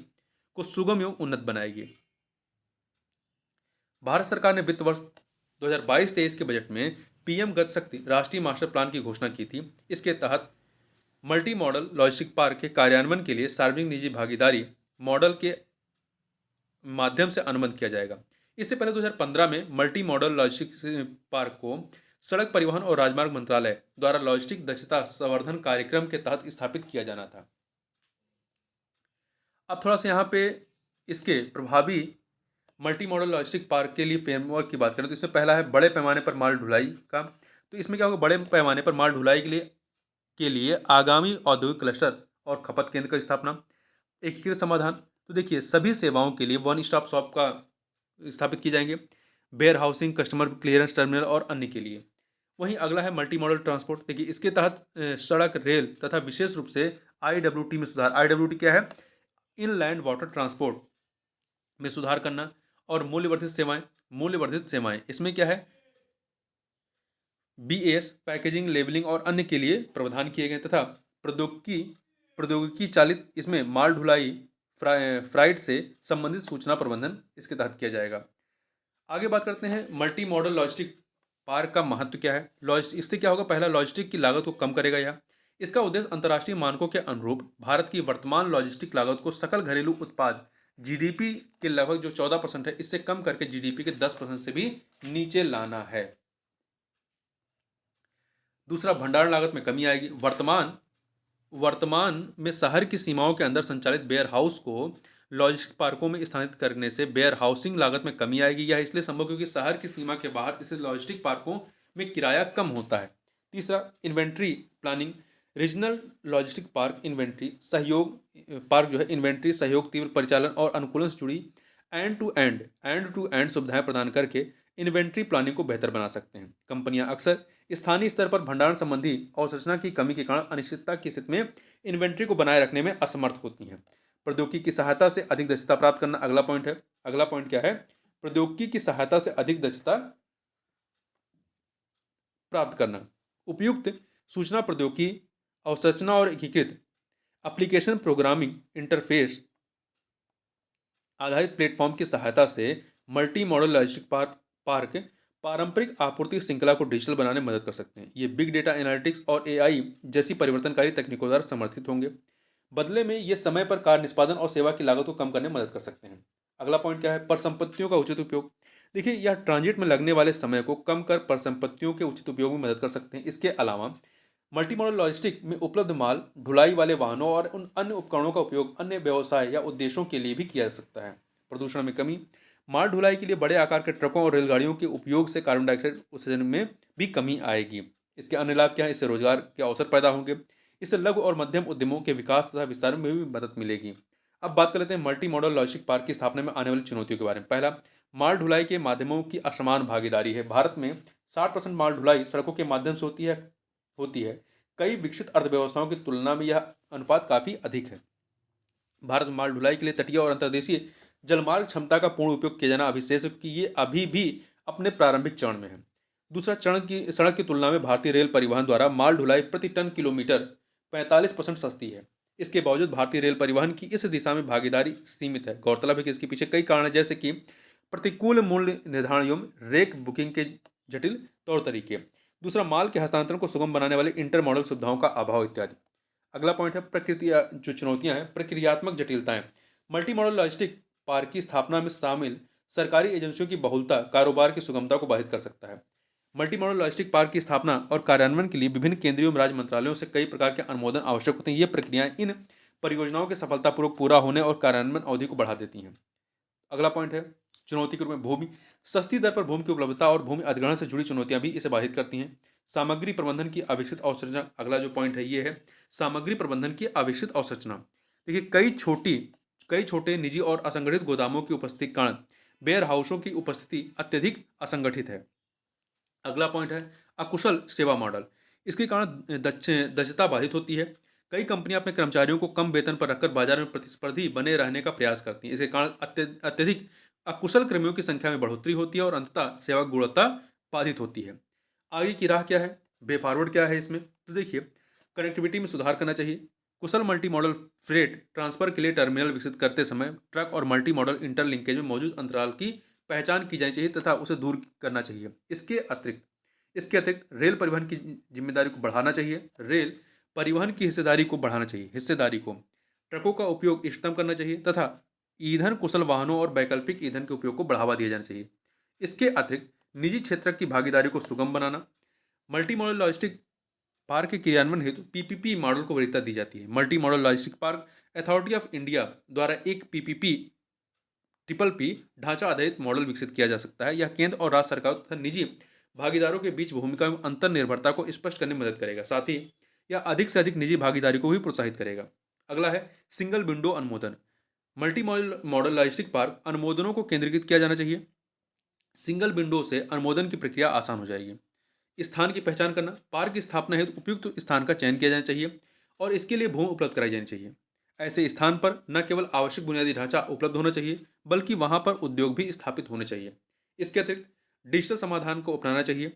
को सुगम एवं उन्नत बनाएगी। भारत सरकार ने वित्त वर्ष 2022-23 के बजट में PM गति शक्ति राष्ट्रीय मास्टर प्लान की घोषणा की थी। इसके तहत मल्टी मॉडल लॉजिस्टिक पार्क के कार्यान्वयन के लिए सार्वजनिक निजी भागीदारी मॉडल के माध्यम से अनुबंध किया जाएगा। इससे पहले 2015 में मल्टी मॉडल लॉजिस्टिक पार्क को सड़क परिवहन और राजमार्ग मंत्रालय द्वारा लॉजिस्टिक दक्षता संवर्धन कार्यक्रम के तहत स्थापित किया जाना था। अब थोड़ा सा यहाँ पे इसके प्रभावी मल्टी मॉडल लॉजिस्टिक पार्क के लिए फ्रेमवर्क की बात करें तो इसमें पहला है बड़े पैमाने पर माल ढुलाई का। तो इसमें क्या होगा? बड़े पैमाने पर माल ढुलाई के लिए आगामी औद्योगिक क्लस्टर और खपत केंद्र की स्थापना। एकीकृत समाधान। तो देखिए, सभी सेवाओं के लिए वन स्टॉप शॉप का स्थापित किए जाएंगे, warehousing, customer clearance terminal और अन्य के लिए। वहीं अगला है मल्टी मॉडल ट्रांसपोर्ट। देखिए, इसके तहत सड़क, रेल तथा विशेष रूप से IWT में सुधार। IWT क्या है? इनलैंड वाटर ट्रांसपोर्ट में सुधार करना। और मूल्यवर्धित सेवाएं इसमें क्या है? BAS, पैकेजिंग, लेबलिंग और अन्य के लिए प्रावधान किए गए तथा प्रौद्योगिकी चालित इसमें माल ढुलाई, फ्राइट से संबंधित सूचना प्रबंधन इसके तहत किया जाएगा। आगे बात करते हैं मल्टी मॉडल लॉजिस्टिक पार्क का महत्व क्या है। इससे क्या होगा? पहला, लॉजिस्टिक की लागत को कम करेगा यह। इसका उद्देश्य अंतर्राष्ट्रीय मानकों के अनुरूप भारत की वर्तमान लॉजिस्टिक लागत को सकल घरेलू उत्पाद GDP के लगभग जो 14% है, इससे कम करके GDP के 10% से भी नीचे लाना है। दूसरा, भंडारण लागत में कमी आएगी। वर्तमान में शहर की सीमाओं के अंदर संचालित वेयर हाउस को लॉजिस्टिक पार्कों में स्थानांतरित करने से वेयर हाउसिंग लागत में कमी आएगी। यह इसलिए संभव क्योंकि शहर की सीमा के बाहर इसे लॉजिस्टिक पार्कों में किराया कम होता है। तीसरा, inventory planning. Regional logistic park inventory सहयोग, तीव्र परिचालन और अनुकूलन से जुड़ी एंड टू एंड सुविधाएं प्रदान करके इन्वेंट्री प्लानिंग को बेहतर बना सकते हैं। कंपनियां अक्सर स्थानीय स्तर पर भंडारण संबंधी अवसंरचना की कमी के कारण अनिश्चितता की स्थिति में इन्वेंट्री को बनाए रखने में असमर्थ होती हैं। प्रौद्योगिकी की सहायता से अधिक दक्षता प्राप्त करना अगला पॉइंट है। अगला पॉइंट क्या है? प्रौद्योगिकी की सहायता से अधिक दक्षता प्राप्त करना। उपयुक्त सूचना प्रौद्योगिकी अवसंरचना और एकीकृत एप्लीकेशन प्रोग्रामिंग इंटरफेस आधारित प्लेटफॉर्म की सहायता से मल्टी मॉडल लॉजिस्टिक पार्क पारंपरिक आपूर्ति श्रृंखला को डिजिटल बनाने में मदद कर सकते हैं। ये बिग डेटा एनालिटिक्स और एआई जैसी परिवर्तनकारी तकनीकों द्वारा समर्थित होंगे। बदले में ये समय पर कार्य निष्पादन और सेवा की लागत को कम करने में मदद कर सकते हैं। अगला पॉइंट क्या है? परिसंपत्तियों का उचित उपयोग। देखिए, यह ट्रांजिट में लगने वाले समय को कम कर परिसंपत्तियों के उचित उपयोग में मदद कर सकते हैं। इसके अलावा मल्टी मॉडल लॉजिस्टिक में उपलब्ध माल ढुलाई वाले वाहनों और उन अन्य उपकरणों का उपयोग अन्य व्यवसाय या उद्देश्यों के लिए भी किया जा सकता है। प्रदूषण में कमी। माल ढुलाई के लिए बड़े आकार के ट्रकों और रेलगाड़ियों के उपयोग से कार्बन डाइऑक्साइड उत्सर्जन में भी कमी आएगी। इसके अन्य लाभ क्या है? इससे रोजगार के अवसर पैदा होंगे। इससे लघु और मध्यम उद्यमों के विकास तथा विस्तार में भी मदद मिलेगी। अब बात कर लेते हैं मल्टी मॉडल लॉजिस्टिक पार्क की स्थापना में आने वाली चुनौतियों के बारे में। पहला, माल ढुलाई के माध्यमों की असमान भागीदारी है। भारत में 60% माल ढुलाई सड़कों के माध्यम से होती है। कई विकसित अर्थव्यवस्थाओं की तुलना में यह अनुपात काफी अधिक है। भारत में माल ढुलाई के लिए तटीय और अंतर्देशीय जलमार्ग क्षमता का पूर्ण उपयोग किया जाना अभी शेष है, क्योंकि ये अभी भी अपने प्रारंभिक चरण में है। दूसरा, सड़क की तुलना में भारतीय रेल परिवहन द्वारा माल ढुलाई प्रति टन किलोमीटर 45% सस्ती है। इसके बावजूद भारतीय रेल परिवहन की इस दिशा में भागीदारी सीमित है। गौरतलब है कि इसके पीछे कई कारण हैं, जैसे कि प्रतिकूल मूल्य निर्धारण एवं रेक बुकिंग के जटिल तौर तरीके। दूसरा, माल के हस्तांतरण को सुगम बनाने वाले इंटरमॉडल सुविधाओं का अभाव इत्यादि। अगला पॉइंट है प्रकृति जो चुनौतियां हैं, प्रक्रियात्मक जटिलताएं। मल्टी मॉडल लॉजिस्टिक पार्क की स्थापना में शामिल सरकारी एजेंसियों की बहुलता कारोबार की सुगमता को बाधित कर सकता है। मल्टी मॉडल लॉजिस्टिक पार्क की स्थापना और कार्यान्वयन के लिए विभिन्न केंद्रीय एवं राज्य मंत्रालयों से कई प्रकार के अनुमोदन आवश्यक होते हैं। ये प्रक्रियाएं इन परियोजनाओं के सफलतापूर्वक पूरा होने और कार्यान्वयन अवधि को बढ़ा देती हैं। अगला पॉइंट है चुनौती के रूप में भूमि। सस्ती दर पर भूमि की उपलब्धता और भूमि अधिग्रहण से जुड़ी चुनौतियां भी इसे बाधित करती हैं। सामग्री प्रबंधन की अविकसित अवसंरचना। अगला जो पॉइंट है ये है सामग्री प्रबंधन की अविकसित अवसंरचना। देखिए, कई छोटे निजी और असंगठित गोदामों की उपस्थिति के कारण वेयर हाउसों की उपस्थिति अत्यधिक असंगठित है। अगला पॉइंट है अकुशल सेवा मॉडल। इसके कारण दक्षता बाधित होती है। कई कंपनियां अपने कर्मचारियों को कम वेतन पर रखकर बाजार में प्रतिस्पर्धी बने रहने का प्रयास करती हैं। इसके कारण अत्यधिक अकुशल कर्मियों की संख्या में बढ़ोतरी होती है और अंततः सेवा की गुणवत्ता बाधित होती है। आगे की राह क्या है? वे फॉरवर्ड क्या है इसमें? तो देखिए, कनेक्टिविटी में सुधार करना चाहिए। कुशल मल्टी मॉडल फ्रेट ट्रांसफर के लिए टर्मिनल विकसित करते समय ट्रक और मल्टी मॉडल इंटरलिंकेज में मौजूद अंतराल की पहचान की जानी चाहिए तथा उसे दूर करना चाहिए। इसके अतिरिक्त रेल परिवहन की जिम्मेदारी को बढ़ाना चाहिए। रेल परिवहन की हिस्सेदारी को ट्रकों का उपयोग इष्टतम करना चाहिए तथा ईंधन कुशल वाहनों और वैकल्पिक ईंधन के उपयोग को बढ़ावा दिया जाना चाहिए। इसके अतिरिक्त निजी क्षेत्र की भागीदारी को सुगम बनाना। मल्टी मॉडल लॉजिस्टिक पार्क के क्रियान्वयन हेतु पीपीपी मॉडल को वरीयता दी जाती है। Multi modal logistic park authority of India द्वारा एक पीपीपी ट्रिपल पी ढांचा आधारित मॉडल विकसित किया जा सकता है। यह केंद्र और राज्य सरकार तथा निजी भागीदारों के बीच भूमिका एवं अंतर निर्भरता को स्पष्ट करने में मदद करेगा। साथ ही यह अधिक से अधिक निजी भागीदारी को भी प्रोत्साहित करेगा। अगला है सिंगल विंडो अनुमोदन। मल्टी मॉडल लॉजिस्टिक पार्क अनुमोदनों को केंद्रीकृत किया जाना चाहिए। सिंगल विंडो से अनुमोदन की प्रक्रिया आसान हो जाएगी। स्थान की पहचान करना। पार्क की स्थापना हेतु उपयुक्त स्थान का चयन किया जाना चाहिए और इसके लिए भूमि उपलब्ध कराई जानी चाहिए। ऐसे स्थान पर न केवल आवश्यक बुनियादी ढांचा उपलब्ध होना चाहिए बल्कि वहां पर उद्योग भी स्थापित होने चाहिए। इसके अतिरिक्त डिजिटल समाधान को अपनाना चाहिए।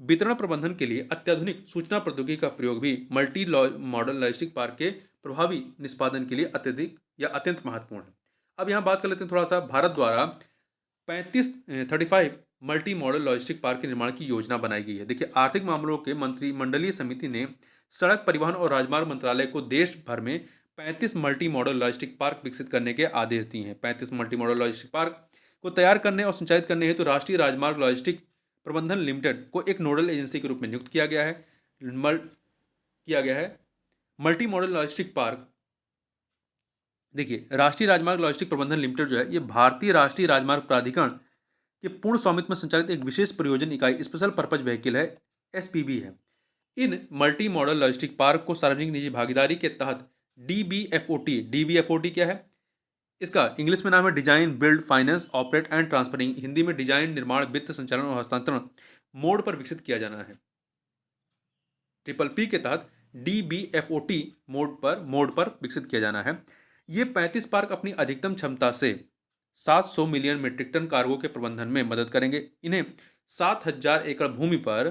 वितरण प्रबंधन के लिए अत्याधुनिक सूचना प्रौद्योगिकी का प्रयोग भी मल्टी मॉडल लॉजिस्टिक पार्क के प्रभावी निष्पादन के लिए अत्यंत महत्वपूर्ण है। अब यहाँ बात कर लेते हैं थोड़ा सा भारत द्वारा 35 मल्टी मॉडल लॉजिस्टिक पार्क के निर्माण की योजना बनाई गई है। देखिए, आर्थिक मामलों के मंत्रिमंडलीय समिति ने सड़क परिवहन और राजमार्ग मंत्रालय को देश भर में 35 मल्टी मॉडल लॉजिस्टिक पार्क विकसित करने के आदेश दिए हैं। 35 मल्टी मॉडल लॉजिस्टिक पार्क को तैयार करने और संचालित करने हेतु राष्ट्रीय राजमार्ग लॉजिस्टिक प्रबंधन लिमिटेड को एक नोडल एजेंसी के रूप में नियुक्त किया गया है। मल्टी मॉडल लॉजिस्टिक पार्क, देखिए, राष्ट्रीय राजमार्ग लॉजिस्टिक प्रबंधन लिमिटेड जो है ये भारतीय राष्ट्रीय राजमार्ग प्राधिकरण के पूर्ण स्वामित्व में संचालित एक विशेष परियोजना इकाई स्पेशल पर्पज व्हीकल है, एसपीवी है। इन मल्टी मॉडल लॉजिस्टिक पार्क को सार्वजनिक निजी भागीदारी के तहत डीबीएफओटी क्या है? इसका इंग्लिश में नाम है design build finance operate and transferring. Hindi में डिजाइन निर्माण वित्त संचालन और हस्तांतरण मोड पर विकसित किया जाना है। ट्रिपल पी के तहत डीबीएफओटी मोड पर विकसित किया जाना है। ये 35 पार्क अपनी अधिकतम क्षमता से 700 मिलियन मीट्रिक टन कार्गो के प्रबंधन में मदद करेंगे। इन्हें 7,000 एकड़ भूमि पर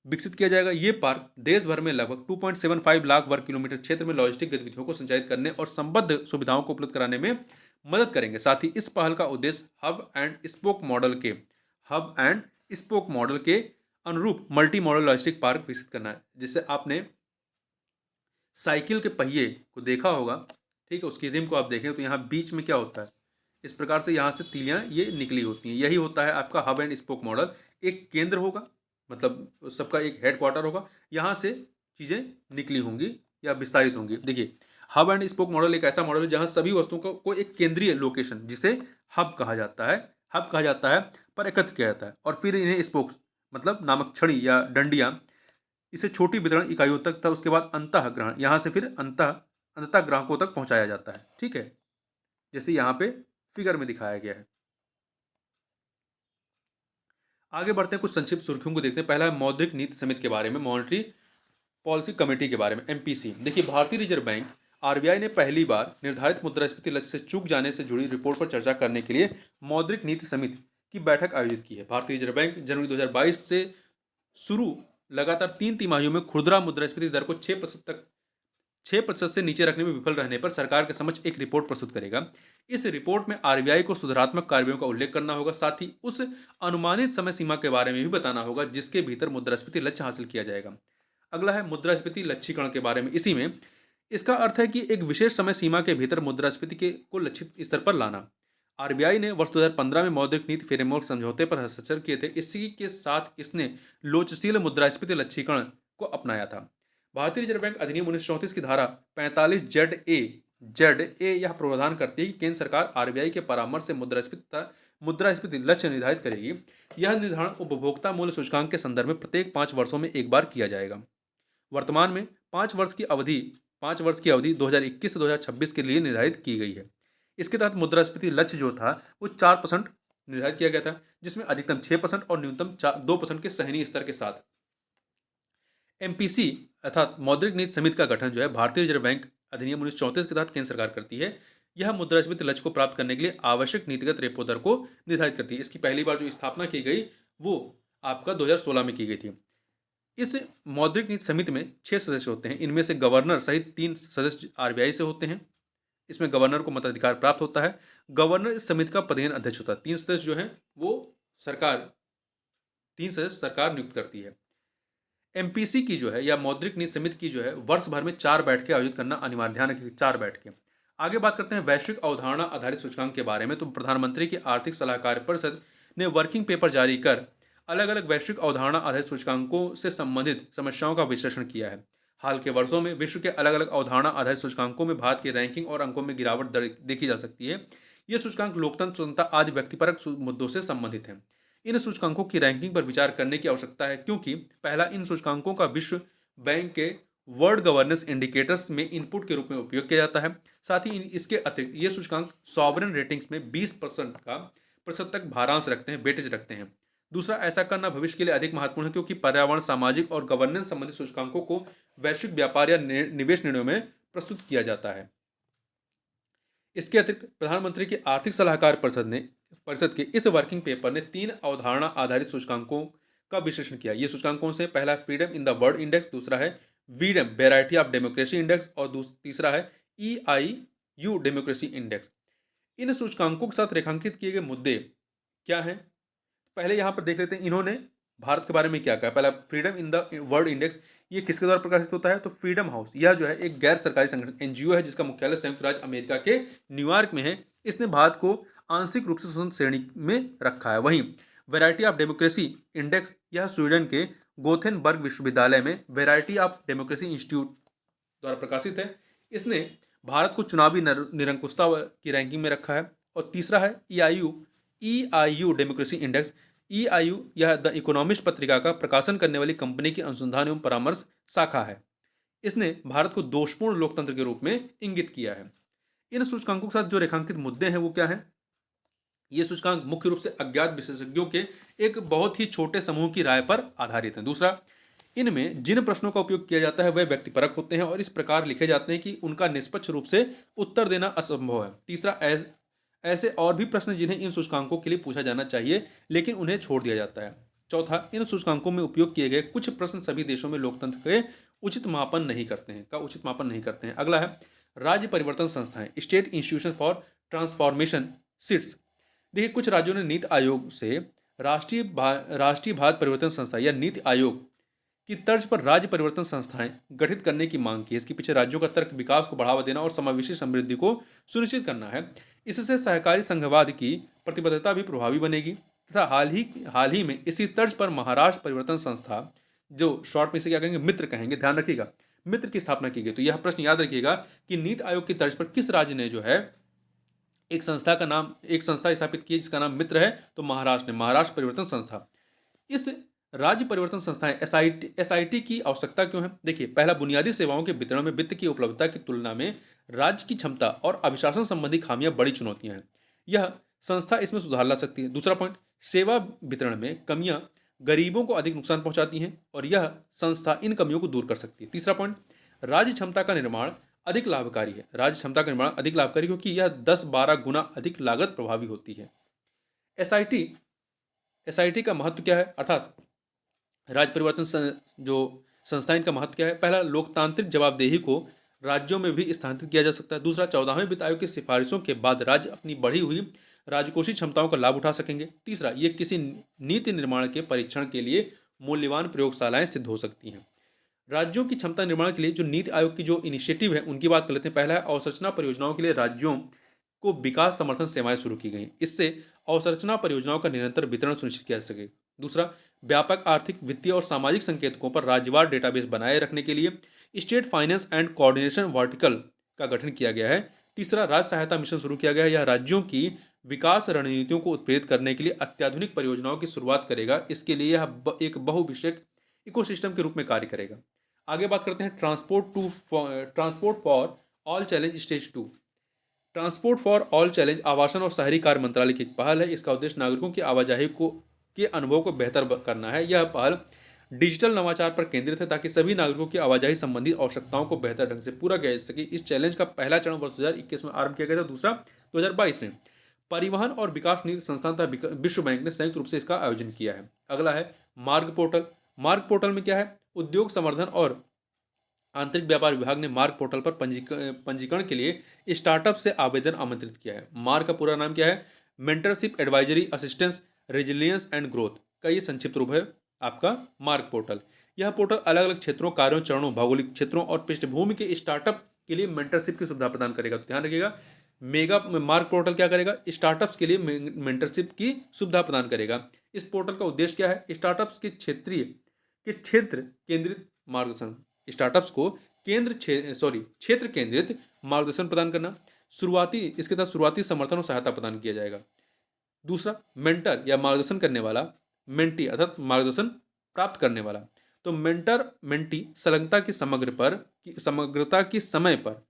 विकसित किया जाएगा। ये पार्क देश भर में लगभग 2.75 लाख वर्ग किलोमीटर क्षेत्र में लॉजिस्टिक गतिविधियों को संचालित करने और संबद्ध सुविधाओं को उपलब्ध कराने में मदद करेंगे। साथ ही इस पहल का उद्देश्य हब एंड स्पोक मॉडल के अनुरूप मल्टी मॉडल लॉजिस्टिक पार्क विकसित करना है। जैसे आपने साइकिल के पहिए को देखा होगा, ठीक है, उसकी रिम को आप देखें तो यहाँ बीच में क्या होता है, इस प्रकार से यहाँ से तीलियाँ ये निकली होती हैं। यही होता है आपका हब एंड स्पोक मॉडल। एक केंद्र होगा, मतलब सबका एक हेडक्वार्टर होगा, यहाँ से चीज़ें निकली होंगी या विस्तारित होंगी। देखिए, हब एंड स्पोक मॉडल एक ऐसा मॉडल है जहाँ सभी वस्तुओं को एक केंद्रीय लोकेशन, जिसे हब कहा जाता है, पर एकत्र किया जाता है और फिर इन्हें स्पोक्स मतलब नामक छड़ी या डंडियाँ इसे छोटी वितरण इकाइयों तक था, उसके बाद अंतःग्रहण, यहाँ से फिर अंततः ग्राहकों तक पहुँचाया जाता है। ठीक है, जैसे यहाँ पे फिगर में दिखाया गया है। आगे बढ़ते हैं, कुछ संक्षिप्त सुर्खियों को देखते हैं। पहला है मौद्रिक नीति समिति के बारे में, मॉनेटरी पॉलिसी कमेटी के बारे में, एमपीसी। देखिए, भारतीय रिजर्व बैंक आरबीआई ने पहली बार निर्धारित मुद्रास्फीति लक्ष्य से चूक जाने से जुड़ी रिपोर्ट पर चर्चा करने के लिए मौद्रिक नीति समिति की बैठक आयोजित की है। भारतीय रिजर्व बैंक जनवरी 2022 से शुरू लगातार 3 तिमाहियों में खुदरा मुद्रास्फीति दर को 6% से नीचे रखने में विफल रहने पर सरकार के समक्ष एक रिपोर्ट प्रस्तुत करेगा। इस रिपोर्ट में आरबीआई को सुधारात्मक कार्यों का उल्लेख करना होगा, साथ ही उस अनुमानित समय सीमा के बारे में भी बताना होगा जिसके भीतर मुद्रास्फीति लक्ष्य हासिल किया जाएगा। अगला है मुद्रास्फीति लक्ष्यीकरण के बारे में। इसी में इसका अर्थ है कि एक विशेष समय सीमा के भीतर मुद्रास्फीति को लक्षित स्तर पर लाना। आरबीआई ने वर्ष 2015 में मौद्रिक नीति फ्रेमवर्क समझौते पर हस्ताक्षर किए थे। इसी के साथ इसने लोचशील मुद्रास्फीति लक्ष्यीकरण को अपनाया था। भारतीय रिजर्व बैंक अधिनियम 1934 की धारा 45 जेड ए यह प्रावधान करती है कि केंद्र सरकार आरबीआई के परामर्श से मुद्रास्फीति लक्ष्य निर्धारित करेगी। यह निर्धारण उपभोक्ता मूल्य सूचकांक के संदर्भ में प्रत्येक 5 वर्षों में एक बार किया जाएगा। वर्तमान में 5 वर्ष की अवधि 2021 से 2026 के लिए निर्धारित की गई है। इसके तहत मुद्रास्फीति लक्ष्य जो था वो 4% निर्धारित किया गया था, जिसमें अधिकतम 6% और न्यूनतम 2% के सहनीय स्तर के साथ एमपीसी अर्थात मौद्रिक नीति समिति का गठन जो है भारतीय रिजर्व बैंक अधिनियम 1934 के तहत केंद्र सरकार करती है। यह मुद्रास्फीति लक्ष्य को प्राप्त करने के लिए आवश्यक नीतिगत रेपो दर को निर्धारित करती है। इसकी पहली बार जो स्थापना की गई वो आपका 2016 में की गई थी। इस मौद्रिक नीति समिति में 6 सदस्य होते हैं। इनमें से गवर्नर सहित 3 सदस्य आरबीआई से होते हैं। इसमें गवर्नर को मताधिकार प्राप्त होता है। गवर्नर इस समिति का पदेन अध्यक्ष होता है। 3 सदस्य जो हैं वो 3 सदस्य सरकार नियुक्त करती है। एमपीसी की जो है या मौद्रिक नीति समिति की जो है वर्ष भर में 4 बैठकें आयोजित करना अनिवार्य, ध्यान रखिए 4 बैठकें। आगे बात करते हैं वैश्विक अवधारणा आधारित सूचकांक के बारे में। तो प्रधानमंत्री की आर्थिक सलाहकार परिषद ने वर्किंग पेपर जारी कर अलग अलग वैश्विक अवधारणा आधारित सूचकांकों से संबंधित समस्याओं का विश्लेषण किया है। हाल के वर्षों में विश्व के अलग अलग अवधारणा आधारित सूचकांकों में भारत की रैंकिंग और अंकों में गिरावट देखी जा सकती है। ये सूचकांक लोकतंत्र, स्वतंत्रता आदि व्यक्तिपरक मुद्दों से संबंधित हैं। इन सूचकांकों की रैंकिंग पर विचार करने की आवश्यकता है, क्योंकि पहला, इन सूचकांकों का विश्व बैंक के वर्ल्ड गवर्नेंस इंडिकेटर्स में इनपुट के रूप में उपयोग किया जाता है। साथ ही इसके अतिरिक्त ये सूचकांक सॉवरेन रेटिंग्स में 20% तक भारांश रखते हैं, वेटेज रखते हैं। दूसरा, ऐसा करना भविष्य के लिए अधिक महत्वपूर्ण है, क्योंकि पर्यावरण, सामाजिक और गवर्नेंस संबंधित सूचकांकों को वैश्विक व्यापार या निवेश निर्णयों में प्रस्तुत किया जाता है। इसके अतिरिक्त प्रधानमंत्री की आर्थिक सलाहकार परिषद के इस वर्किंग पेपर ने 3 अवधारणा आधारित सूचकांकों का विश्लेषण किया। ये सूचकांकों से पहला freedom in the world index, दूसरा है वीडम वेराइटी ऑफ डेमोक्रेसी इंडेक्स और तीसरा है EIU डेमोक्रेसी इंडेक्स। इन सूचकांकों के साथ रेखांकित किए गए मुद्दे क्या हैं, पहले यहाँ पर देख लेते हैं। इन्होंने भारत के बारे में क्या कहा। पहला, freedom in the world index, ये किसके द्वारा प्रकाशित होता है, तो फ्रीडम हाउस, यह जो है एक गैर सरकारी संगठन एनजीओ है जिसका मुख्यालय संयुक्त राज्य अमेरिका के न्यूयॉर्क में है। इसने भारत को आंशिक रूप से स्वतंत्र श्रेणी में रखा है। वहीं वैरायटी ऑफ डेमोक्रेसी इंडेक्स, यह स्वीडन के गोथेनबर्ग विश्वविद्यालय में वैरायटी ऑफ डेमोक्रेसी इंस्टीट्यूट द्वारा प्रकाशित है। इसने भारत को चुनावी निरंकुशता की रैंकिंग में रखा है। और तीसरा है EIU डेमोक्रेसी इंडेक्स। EIU यह द इकोनॉमिस्ट पत्रिका का प्रकाशन करने वाली कंपनी की अनुसंधान एवं परामर्श शाखा है। इसने भारत को दोषपूर्ण लोकतंत्र के रूप में इंगित किया है। इन सूचकांकों के साथ जो रेखांकित मुद्दे हैं वो क्या हैं, ये सूचकांक मुख्य रूप से अज्ञात विशेषज्ञों के एक बहुत ही छोटे समूह की राय पर आधारित है। दूसरा, इनमें जिन प्रश्नों का उपयोग किया जाता है वह व्यक्तिपरक होते हैं और इस प्रकार लिखे जाते हैं कि उनका निष्पक्ष रूप से उत्तर देना असंभव है। तीसरा, ऐसे और भी प्रश्न जिन्हें इन सूचकांकों के लिए पूछा जाना चाहिए लेकिन उन्हें छोड़ दिया जाता है। चौथा, इन सूचकांकों में उपयोग किए गए कुछ प्रश्न सभी देशों में लोकतंत्र के उचित मापन नहीं करते हैं। अगला है राज्य परिवर्तन संस्थाएं, state institution for transformation SITs. देखिए, कुछ राज्यों ने नीति आयोग से राष्ट्रीय भारत परिवर्तन संस्था या नीति आयोग की तर्ज पर राज्य परिवर्तन संस्थाएं गठित करने की मांग की है। इसके पीछे राज्यों का तर्क विकास को बढ़ावा देना और समावेशी समृद्धि को सुनिश्चित करना है। इससे सहकारी संघवाद की प्रतिबद्धता भी प्रभावी बनेगी तथा हाल ही में इसी तर्ज पर महाराष्ट्र परिवर्तन संस्था, जो शॉर्ट में से क्या कहेंगे, मित्र कहेंगे, ध्यान रखिएगा, मित्र की स्थापना की गई। तो यह प्रश्न याद रखिएगा कि नीति आयोग की तर्ज पर किस राज्य ने जो है एक संस्था स्थापित की जिसका नाम मित्र है, तो महाराष्ट्र ने महाराष्ट्र परिवर्तन संस्था। इस राज्य परिवर्तन संस्थाएं एसआईटी की आवश्यकता क्यों है? देखिए, पहला, बुनियादी सेवाओं के वितरण में वित्त की उपलब्धता की तुलना में राज्य की क्षमता और अभिशासन संबंधी खामियां बड़ी चुनौतियां हैं। यह संस्था इसमें सुधार ला सकती है। दूसरा पॉइंट, सेवा वितरण में कमियां गरीबों को अधिक नुकसान पहुंचाती हैं और यह संस्था इन कमियों को दूर कर सकती है। तीसरा पॉइंट, राज्य क्षमता का निर्माण अधिक लाभकारी है। राज्य क्षमता का निर्माण अधिक लाभकारी क्योंकि यह 10-12 गुना अधिक लागत प्रभावी होती है। एसआईटी एसआईटी का महत्व क्या है, अर्थात राज्य परिवर्तन जो संस्था, इनका महत्व क्या है? पहला, लोकतांत्रिक जवाबदेही को राज्यों में भी स्थानांतरित किया जा सकता है। दूसरा, 14वें वित्त आयोग की सिफारिशों के बाद राज्य अपनी बढ़ी हुई राजकोषीय क्षमताओं का लाभ उठा सकेंगे। तीसरा, ये किसी नीति निर्माण के परीक्षण के लिए मूल्यवान प्रयोगशालाएं सिद्ध हो सकती हैं। राज्यों की क्षमता निर्माण के लिए जो नीति आयोग की जो इनिशिएटिव है उनकी बात कर लेते हैं। पहला है, अवसंरचना परियोजनाओं के लिए राज्यों को विकास समर्थन सेवाएं शुरू की गई। इससे अवसंरचना परियोजनाओं का निरंतर वितरण सुनिश्चित किया जा सके। दूसरा, व्यापक आर्थिक, वित्तीय और सामाजिक संकेतकों पर राज्यवार डेटाबेस बनाए रखने के लिए state finance and coordination vertical का गठन किया गया है। तीसरा, राज्य सहायता मिशन शुरू किया गया है। यह राज्यों की विकास रणनीतियों को उत्प्रेरित करने के लिए अत्याधुनिक परियोजनाओं की शुरुआत करेगा। इसके लिए यह एक बहुविषयक इकोसिस्टम के रूप में कार्य करेगा। आगे बात करते हैं transport for all challenge stage 2। Transport for all challenge आवासन और शहरी कार्य मंत्रालय की एक पहल है। इसका उद्देश्य नागरिकों की आवाजाही के अनुभव को बेहतर करना है। यह पहल डिजिटल नवाचार पर केंद्रित है ताकि सभी नागरिकों की आवाजाही संबंधी आवश्यकताओं को बेहतर ढंग से पूरा किया जा सके। इस चैलेंज का पहला चरण वर्ष 2021 में आरंभ किया गया था, दूसरा 2022 में। परिवहन और विकास नीति संस्थान तथा विश्व बैंक ने संयुक्त रूप से इसका आयोजन किया है। अगला है मार्ग पोर्टल। मार्ग पोर्टल में क्या है? उद्योग संवर्धन और आंतरिक व्यापार विभाग ने मार्ग पोर्टल पर पंजीकरण के लिए स्टार्टअप से आवेदन आमंत्रित किया है। मार्ग का पूरा नाम क्या है? Mentorship advisory assistance resilience and growth का ये संक्षिप्त रूप है आपका मार्ग पोर्टल। यह पोर्टल अलग अलग क्षेत्रों, कार्यों, चरणों, भौगोलिक क्षेत्रों और पृष्ठभूमि के स्टार्टअप के लिए मेंटरशिप की सुविधा प्रदान करेगा। तो ध्यान रखिएगा, मेगा मार्ग पोर्टल क्या करेगा? स्टार्टअप्स के लिए मेंटरशिप की सुविधा प्रदान करेगा। इस पोर्टल का उद्देश्य क्या है? स्टार्टअप्स के क्षेत्र केंद्रित मार्गदर्शन, स्टार्टअप्स को क्षेत्र केंद्रित मार्गदर्शन प्रदान करना। इसके तहत शुरुआती समर्थन और सहायता प्रदान किया जाएगा। दूसरा, मेंटर या मार्गदर्शन करने वाला, मेंटी अर्थात मार्गदर्शन प्राप्त करने वाला। तो मेंटर मेंटी समग्रता की समय पर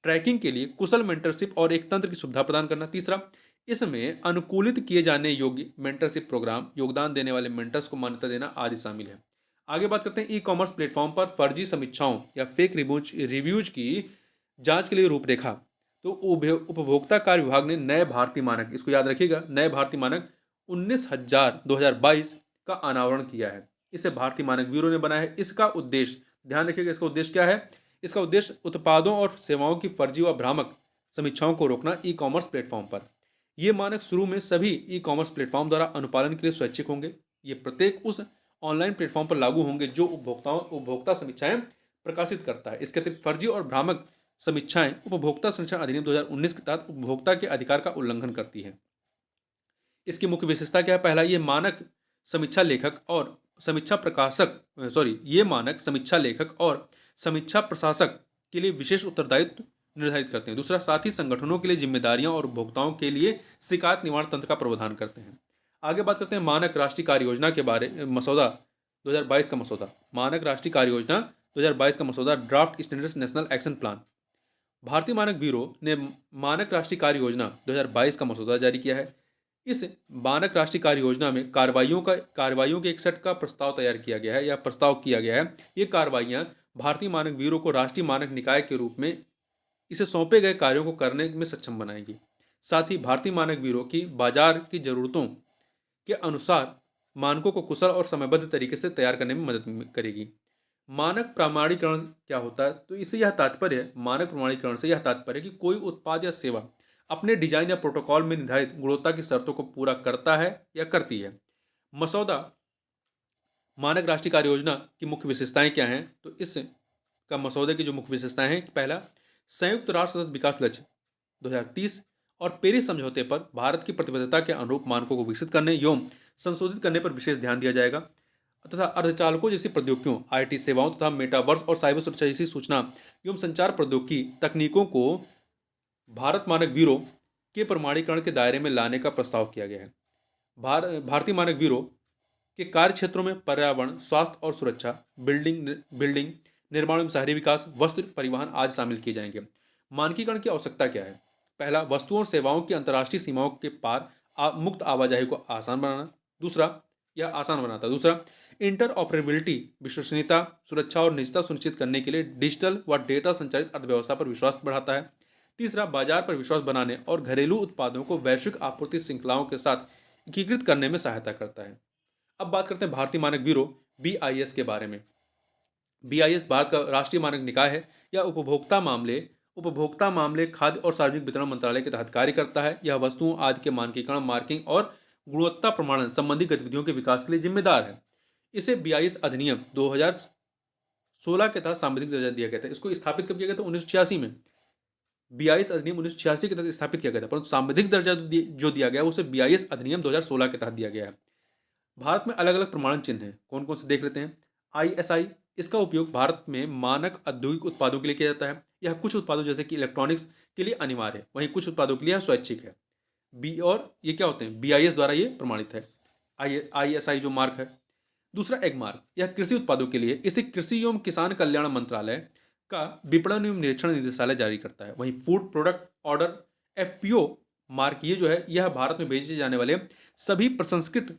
ट्रैकिंग के लिए कुशल मेंटरशिप और एक तंत्र की सुविधा प्रदान करना। तीसरा, इसमें अनुकूलित किए जाने योग्य मेंटरशिप प्रोग्राम, योगदान देने वाले मेंटर्स को मान्यता देना आदि शामिल है। आगे बात करते हैं ई कॉमर्स प्लेटफॉर्म पर फर्जी समीक्षाओं या फेक रिव्यूज की जांच के लिए रूपरेखा। तो उपभोक्ता कार्य विभाग ने नए भारतीय मानक, इसको याद रखिएगा, नए भारतीय मानक 19,000/2022 का अनावरण किया है। इसे भारतीय मानक ब्यूरो ने बनाया है। इसका उद्देश्य, ध्यान रखिएगा, इसका उद्देश्य क्या है? इसका उद्देश्य उत्पादों और सेवाओं की फर्जी व भ्रामक समीक्षाओं को रोकना ई कॉमर्स प्लेटफॉर्म पर। ये मानक शुरू में सभी ई कॉमर्स प्लेटफॉर्म द्वारा अनुपालन के लिए स्वैच्छिक होंगे। ये प्रत्येक उस ऑनलाइन प्लेटफॉर्म पर लागू होंगे जो उपभोक्ता समीक्षाएं प्रकाशित करता है। इसके अतिरिक्त फर्जी और भ्रामक समीक्षाएं उपभोक्ता संरक्षण अधिनियम 2019 के तहत उपभोक्ता के अधिकार का उल्लंघन करती है। इसकी मुख्य विशेषता क्या है? पहला, ये मानक समीक्षा लेखक और समीक्षा प्रशासक के लिए विशेष उत्तरदायित्व निर्धारित करते हैं। दूसरा, साथ ही संगठनों के लिए जिम्मेदारियां और उपभोक्ताओं के लिए शिकायत निवारण तंत्र का प्रावधान करते हैं। आगे बात करते हैं मानक राष्ट्रीय कार्य योजना के बारे में। मसौदा 2022 का मसौदा, मानक राष्ट्रीय कार्य योजना 2022 का मसौदा, draft standards national action plan. भारतीय मानक ब्यूरो ने मानक राष्ट्रीय कार्य योजना 2022 का मसौदा जारी किया है। इस मानक राष्ट्रीय कार्य योजना में कार्रवाइयों के एक सेट का प्रस्ताव तैयार किया गया है या प्रस्ताव किया गया है। ये कार्रवाइयाँ भारतीय मानक ब्यूरो को राष्ट्रीय मानक निकाय के रूप में इसे सौंपे गए कार्यों को करने में सक्षम बनाएगी। साथ ही भारतीय मानक ब्यूरो की बाजार की जरूरतों के अनुसार मानकों को कुशल और समयबद्ध तरीके से तैयार करने में मदद करेगी। मानक प्रमाणीकरण क्या होता है? तो इससे यह तात्पर्य है, मानक प्रमाणीकरण से यह तात्पर्य है कि कोई उत्पाद या सेवा अपने डिजाइन या प्रोटोकॉल में निर्धारित गुणवत्ता की शर्तों को पूरा करता है या करती है। मसौदा मानक राष्ट्रीय कार्य योजना की मुख्य विशेषताएं क्या हैं? तो इस का मसौदे की जो मुख्य विशेषताएं हैं, पहला, संयुक्त राष्ट्र सतत विकास लक्ष्य 2030 और पेरिस समझौते पर भारत की प्रतिबद्धता के अनुरूप मानकों को विकसित करने एवं संशोधित करने पर विशेष ध्यान दिया जाएगा तथा अर्धचालकों जैसी प्रौद्योगिकियों, आईटी सेवाओं तथा मेटावर्स और साइबर सुरक्षा जैसी सूचना एवं संचार प्रौद्योगिकी तकनीकों को भारत मानक ब्यूरो के प्रमाणीकरण के दायरे में लाने का प्रस्ताव किया गया है। भारतीय मानक ब्यूरो के कार्य क्षेत्रों में पर्यावरण, स्वास्थ्य और सुरक्षा, बिल्डिंग निर्माण एवं शहरी विकास, वस्त्र परिवहन आदि शामिल किए जाएंगे। मानकीकरण की आवश्यकता क्या है? पहला, वस्तुओं और सेवाओं की अंतर्राष्ट्रीय सीमाओं के पार मुक्त आवाजाही को आसान बनाना। यह आसान बनाता है। दूसरा, इंटर ऑपरेबिलिटी, विश्वसनीयता, सुरक्षा और निजता सुनिश्चित करने के लिए डिजिटल व डेटा संचालित अर्थव्यवस्था पर विश्वास बढ़ाता है। तीसरा, बाजार पर विश्वास बनाने और घरेलू उत्पादों को वैश्विक आपूर्ति श्रृंखलाओं के साथ एकीकृत करने में सहायता करता है। अब बात करते हैं भारतीय मानक ब्यूरो BIS के बारे में। BIS भारत का राष्ट्रीय मानक निकाय है। यह उपभोक्ता मामले खाद्य और सार्वजनिक वितरण मंत्रालय के तहत कार्य करता है। यह वस्तुओं आदि के मानकीकरण, मार्किंग और गुणवत्ता प्रमाणन संबंधी गतिविधियों के विकास के लिए जिम्मेदार है। इसे BIS अधिनियम 2016 के तहत सांविधिक दर्जा दिया गया था। इसको स्थापित कब किया गया था? 1986 में। BIS अधिनियम 1986 के तहत स्थापित किया गया था, परंतु सांविधिक दर्जा जो दिया गया उसे BIS अधिनियम 2016 के तहत दिया गया है। भारत में अलग अलग प्रमाणन चिन्ह हैं, कौन कौन से देख लेते हैं। ISI, इसका उपयोग भारत में मानक औद्योगिक उत्पादों के लिए किया जाता है। यह कुछ उत्पादों जैसे कि इलेक्ट्रॉनिक्स के लिए अनिवार्य है, वहीं कुछ उत्पादों के लिए स्वैच्छिक है। और ये क्या होते हैं? BIS द्वारा ये प्रमाणित है। ISI जो मार्क है। दूसरा, एग मार्क, यह कृषि उत्पादों के लिए, इसे कृषि एवं किसान कल्याण मंत्रालय का विपणन एवं निरीक्षण निदेशालय जारी करता है। वहीं food product order FPO mark, ये जो है यह भारत में बेचे जाने वाले सभी प्रसंस्कृत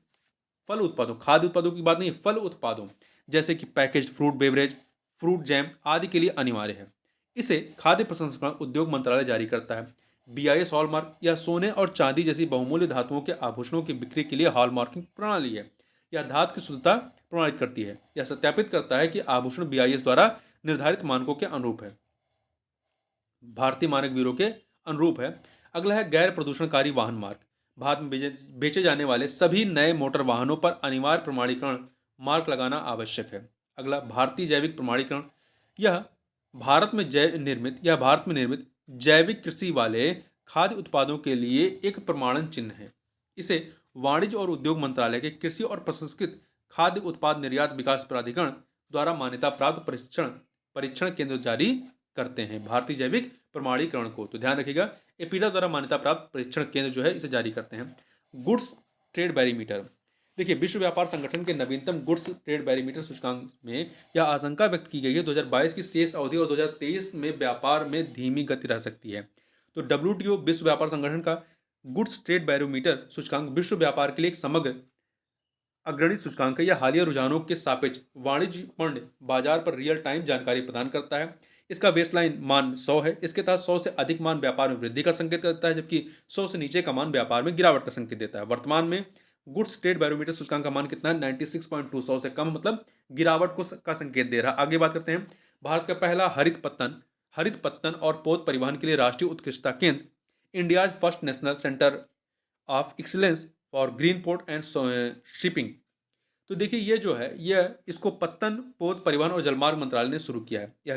फल उत्पादों, खाद्य उत्पादों की बात नहीं, फल उत्पादों जैसे कि packaged fruit beverage, fruit jam आदि के लिए अनिवार्य है। इसे खाद्य प्रसंस्करण उद्योग मंत्रालय जारी करता है। BIS हॉलमार्क, यह सोने और चांदी जैसी बहुमूल्य धातुओं के आभूषणों की बिक्री के लिए हॉलमार्किंग प्रणाली है। यह धातु की शुद्धता प्रमाणित करती है। यह सत्यापित करता है कि आभूषण BIS द्वारा निर्धारित मानकों के अनुरूप है, भारतीय मानक ब्यूरो के अनुरूप है। अगला है गैर प्रदूषणकारी वाहन मार्क। भारत में बेचे जाने वाले सभी नए मोटर वाहनों पर अनिवार्य प्रमाणीकरण मार्क लगाना आवश्यक है। अगला, भारतीय जैविक प्रमाणीकरण। यह भारत में निर्मित जैविक कृषि वाले खाद्य उत्पादों के लिए एक प्रमाणन चिन्ह है। इसे वाणिज्य और उद्योग मंत्रालय के कृषि और प्रसंस्कृत खाद्य उत्पाद निर्यात विकास प्राधिकरण द्वारा मान्यता प्राप्त परीक्षण केंद्र जारी करते हैं। भारतीय जैविक प्रमाणीकरण को तो ध्यान रखिएगा, एपीडा द्वारा मान्यता प्राप्त परीक्षण केंद्र जो है इसे जारी करते हैं। Goods trade barometer. देखिए, विश्व व्यापार संगठन के नवीनतम गुड्स ट्रेड बैरोमीटर सूचकांक में यह आशंका व्यक्त की गई है 2022 की शेष अवधि और 2023 में व्यापार में धीमी गति रह सकती है। तो WTO विश्व व्यापार संगठन का गुड्स ट्रेड बैरोमीटर सूचकांक विश्व व्यापार के लिए एक समग्र अग्रणी सूचकांक है। यह हालिया रुझानों के सापेक्ष वाणिज्यपूर्ण बाजार पर रियल टाइम जानकारी प्रदान करता है। इसका बेसलाइन मान 100 है। इसके तहत 100 से अधिक मान व्यापार में वृद्धि का संकेत करता है, जबकि 100 से नीचे का मान व्यापार में गिरावट का संकेत देता है। वर्तमान में गुड्स ट्रेड बैरोमीटर सूचकांक का मान कितना है? 96.2। 100 से कम मतलब गिरावट का संकेत दे रहा है। आगे बात करते हैं, भारत का पहला हरित पत्तन और पोत परिवहन के लिए राष्ट्रीय उत्कृष्टता केंद्र, India first national centre of excellence for green port and shipping. तो देखिए, ये जो है यह इसको पत्तन, पोत परिवहन और जलमार्ग मंत्रालय ने शुरू किया है। यह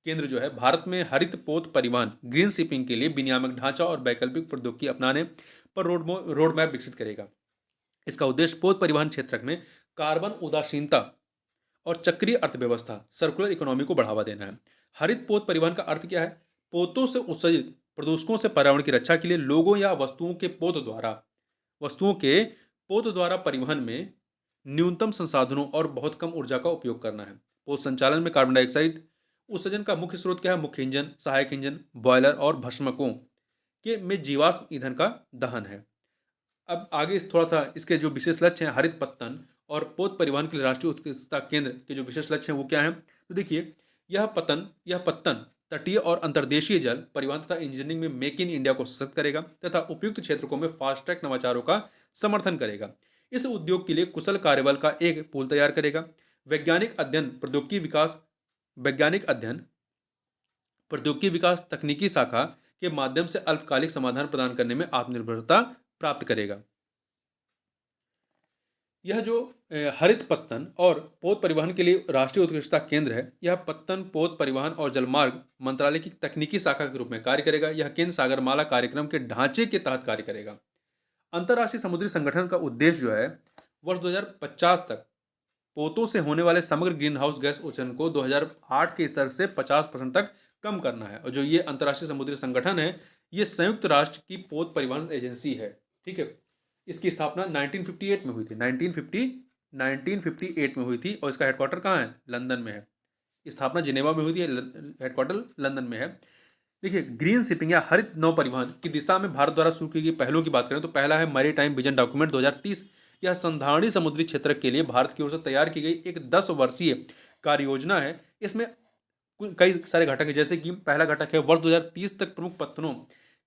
केंद्र जो है भारत में हरित पोत परिवहन, ग्रीन शिपिंग के लिए विनियामक ढांचा और वैकल्पिक प्रौद्योगिकी अपनाने पर रोड मैप विकसित करेगा। इसका उद्देश्य पोत परिवहन क्षेत्र में कार्बन उदासीनता और चक्रीय अर्थव्यवस्था, सर्कुलर इकोनॉमी को बढ़ावा देना है। हरित पोत परिवहन का अर्थ क्या है? पोतों से उत्सर्जित प्रदूषकों से पर्यावरण की रक्षा के लिए लोगों या वस्तुओं के पोत द्वारा परिवहन में न्यूनतम संसाधनों और बहुत कम ऊर्जा का उपयोग करना है। पोत संचालन में कार्बन डाइऑक्साइड उत्सर्जन का मुख्य स्रोत क्या है? मुख्य इंजन, सहायक इंजन, बॉयलर और भस्मकों के में जीवाश्म ईंधन का दहन है। अब आगे थोड़ा सा इसके जो विशेष लक्ष्य हैं, हरित पत्तन और पोत परिवहन के लिए राष्ट्रीय उत्कृष्टता केंद्र के जो विशेष लक्ष्य हैं वो क्या हैं? तो देखिए, यह पत्तन तटीय और अंतर्देशीय जल परिवहन तथा इंजीनियरिंग में मेक इन इंडिया को सशक्त करेगा तथा उपयुक्त क्षेत्रों में फास्ट ट्रैक नवाचारों का समर्थन करेगा। इस उद्योग के लिए कुशल कार्यबल का एक पूल तैयार करेगा। वैज्ञानिक अध्ययन प्रौद्योगिकी विकास वैज्ञानिक अध्ययन प्रौद्योगिकी विकास तकनीकी शाखा के माध्यम से अल्पकालिक समाधान प्रदान करने में आत्मनिर्भरता प्राप्त करेगा। यह जो हरित पत्तन और पोत परिवहन के लिए राष्ट्रीय उत्कृष्टता केंद्र है, यह पत्तन, पोत परिवहन और जलमार्ग मंत्रालय की तकनीकी शाखा के रूप में कार्य करेगा। यह केंद्र सागरमाला कार्यक्रम के ढांचे के तहत कार्य करेगा। अंतर्राष्ट्रीय समुद्री संगठन का उद्देश्य जो है, वर्ष 2050 तक पोतों से होने वाले समग्र ग्रीन हाउस गैस उत्सर्जन को 2008 के स्तर से 50% तक कम करना है। और जो ये अंतर्राष्ट्रीय समुद्री संगठन है, ये संयुक्त राष्ट्र की पोत परिवहन एजेंसी है। ठीक है, इसकी स्थापना 1958 में हुई थी। 1958 में हुई थी और इसका हेडक्वार्टर कहाँ है? लंदन में है। स्थापना जिनेवा में हुई थी, हेडक्वार्टर लंदन में है। देखिए, ग्रीन शिपिंग या हरित नौ परिवहन की दिशा में भारत द्वारा शुरू की गई पहलों की बात करें तो पहला है मैरी टाइम विजन डॉक्यूमेंट 2030। यह संधारणी समुद्री क्षेत्र के लिए भारत की ओर से तैयार की गई एक 10 वर्षीय कार्य योजना है। इसमें कई सारे घटक हैं, जैसे कि पहला घटक है वर्ष 2030 तक प्रमुख पत्तनों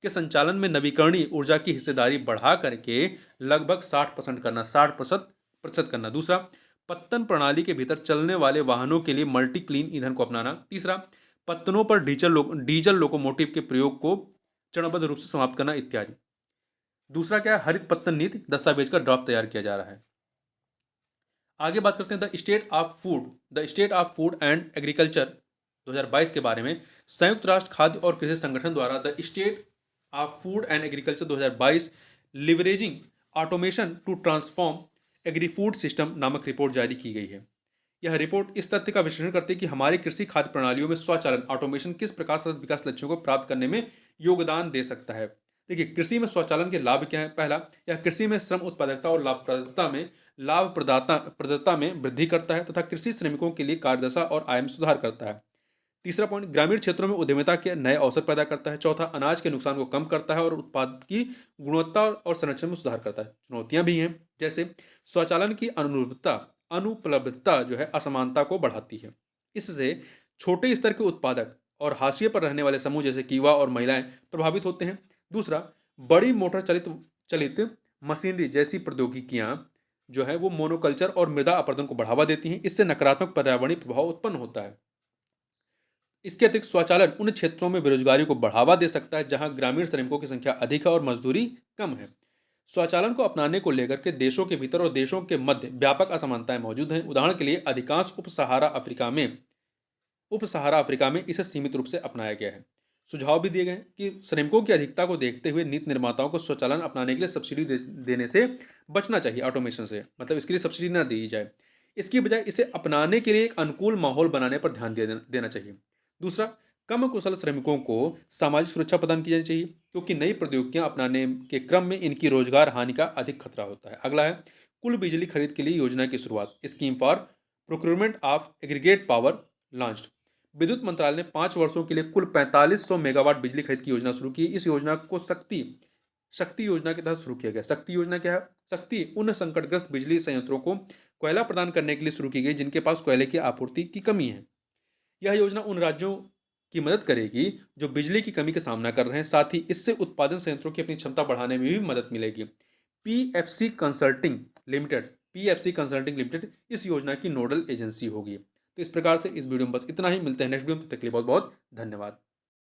के संचालन में नवीकरणीय ऊर्जा की हिस्सेदारी बढ़ा करके लगभग 60% करना। दूसरा, पत्तन प्रणाली के भीतर चलने वाले वाहनों के लिए मल्टी क्लीन ईंधन को अपनाना। तीसरा, पत्तनों पर डीजल लोकोमोटिव के प्रयोग को चरणबद्ध रूप से समाप्त करना इत्यादि। दूसरा क्या है? हरित पत्तन नीति दस्तावेज का ड्राफ्ट तैयार किया जा रहा है। आगे बात करते हैं the state of food and agriculture 2022 के बारे में। संयुक्त राष्ट्र खाद्य और कृषि संगठन द्वारा the state of food and agriculture 2022 leveraging automation to transform agri food system नामक रिपोर्ट जारी की गई है। यह रिपोर्ट इस तथ्य का विश्लेषण करती है कि हमारी कृषि खाद्य प्रणालियों में स्वचालन ऑटोमेशन किस प्रकार सतत विकास लक्ष्यों को प्राप्त करने में योगदान दे सकता है। देखिए, कृषि में स्वचालन के लाभ क्या है? पहला, यह कृषि में श्रम उत्पादकता और लाभप्रदता में वृद्धि करता है तथा कृषि श्रमिकों के लिए कार्यदशा और आय में सुधार करता है। तीसरा पॉइंट, ग्रामीण क्षेत्रों में उद्यमिता के नए अवसर पैदा करता है। चौथा, अनाज के नुकसान को कम करता है और उत्पाद की गुणवत्ता और संरक्षण में सुधार करता है। चुनौतियां भी हैं, जैसे स्वचालन की अनुपलब्धता जो है असमानता को बढ़ाती है। इससे छोटे स्तर के उत्पादक और हाशिए पर रहने वाले समूह जैसे कि युवा और महिलाएं प्रभावित होते हैं। दूसरा, बड़ी मोटर चलित मशीनरी जैसी प्रौद्योगिकियां जो है वो मोनोकल्चर और मृदा अपरदन को बढ़ावा देती हैं। इससे नकारात्मक पर्यावरणीय प्रभाव उत्पन्न होता है। इसके अतिरिक्त स्वचालन उन क्षेत्रों में बेरोजगारी को बढ़ावा दे सकता है जहां ग्रामीण श्रमिकों की संख्या अधिक है और मजदूरी कम है। स्वचालन को अपनाने को लेकर के देशों के भीतर और देशों के मध्य व्यापक असमानताएं मौजूद हैं। उदाहरण के लिए अधिकांश उप सहारा अफ्रीका में इसे सीमित रूप से अपनाया गया है। सुझाव भी दिए गए हैं कि श्रमिकों की अधिकता को देखते हुए नीति निर्माताओं को स्वचालन अपनाने के लिए सब्सिडी देने से बचना चाहिए। ऑटोमेशन से मतलब इसके लिए सब्सिडी ना दी जाए, इसकी बजाय इसे अपनाने के लिए एक अनुकूल माहौल बनाने पर ध्यान देना चाहिए। दूसरा, कम कुशल श्रमिकों को सामाजिक सुरक्षा प्रदान की जानी चाहिए क्योंकि नई प्रौद्योगिकियां अपनाने के क्रम में इनकी रोजगार हानि का अधिक खतरा होता है। अगला है कुल बिजली खरीद के लिए योजना की शुरुआत, scheme for procurement of aggregate power launched. विद्युत मंत्रालय ने 5 वर्षों के लिए कुल 4500 मेगावाट बिजली खरीद की योजना शुरू की। इस योजना को शक्ति योजना के तहत शुरू किया गया। शक्ति योजना क्या है? शक्ति उन संकटग्रस्त बिजली संयंत्रों को कोयला प्रदान करने के लिए शुरू की गई जिनके पास कोयले की आपूर्ति की कमी है। यह योजना उन राज्यों की मदद करेगी जो बिजली की कमी का सामना कर रहे हैं। साथ ही इससे उत्पादन संयंत्रों की अपनी क्षमता बढ़ाने में भी मदद मिलेगी। पीएफसी कंसल्टिंग लिमिटेड इस योजना की नोडल एजेंसी होगी। तो इस प्रकार से इस वीडियो में बस इतना ही। मिलते हैं नेक्स्ट वीडियो में, तब तक के लिए बहुत बहुत धन्यवाद।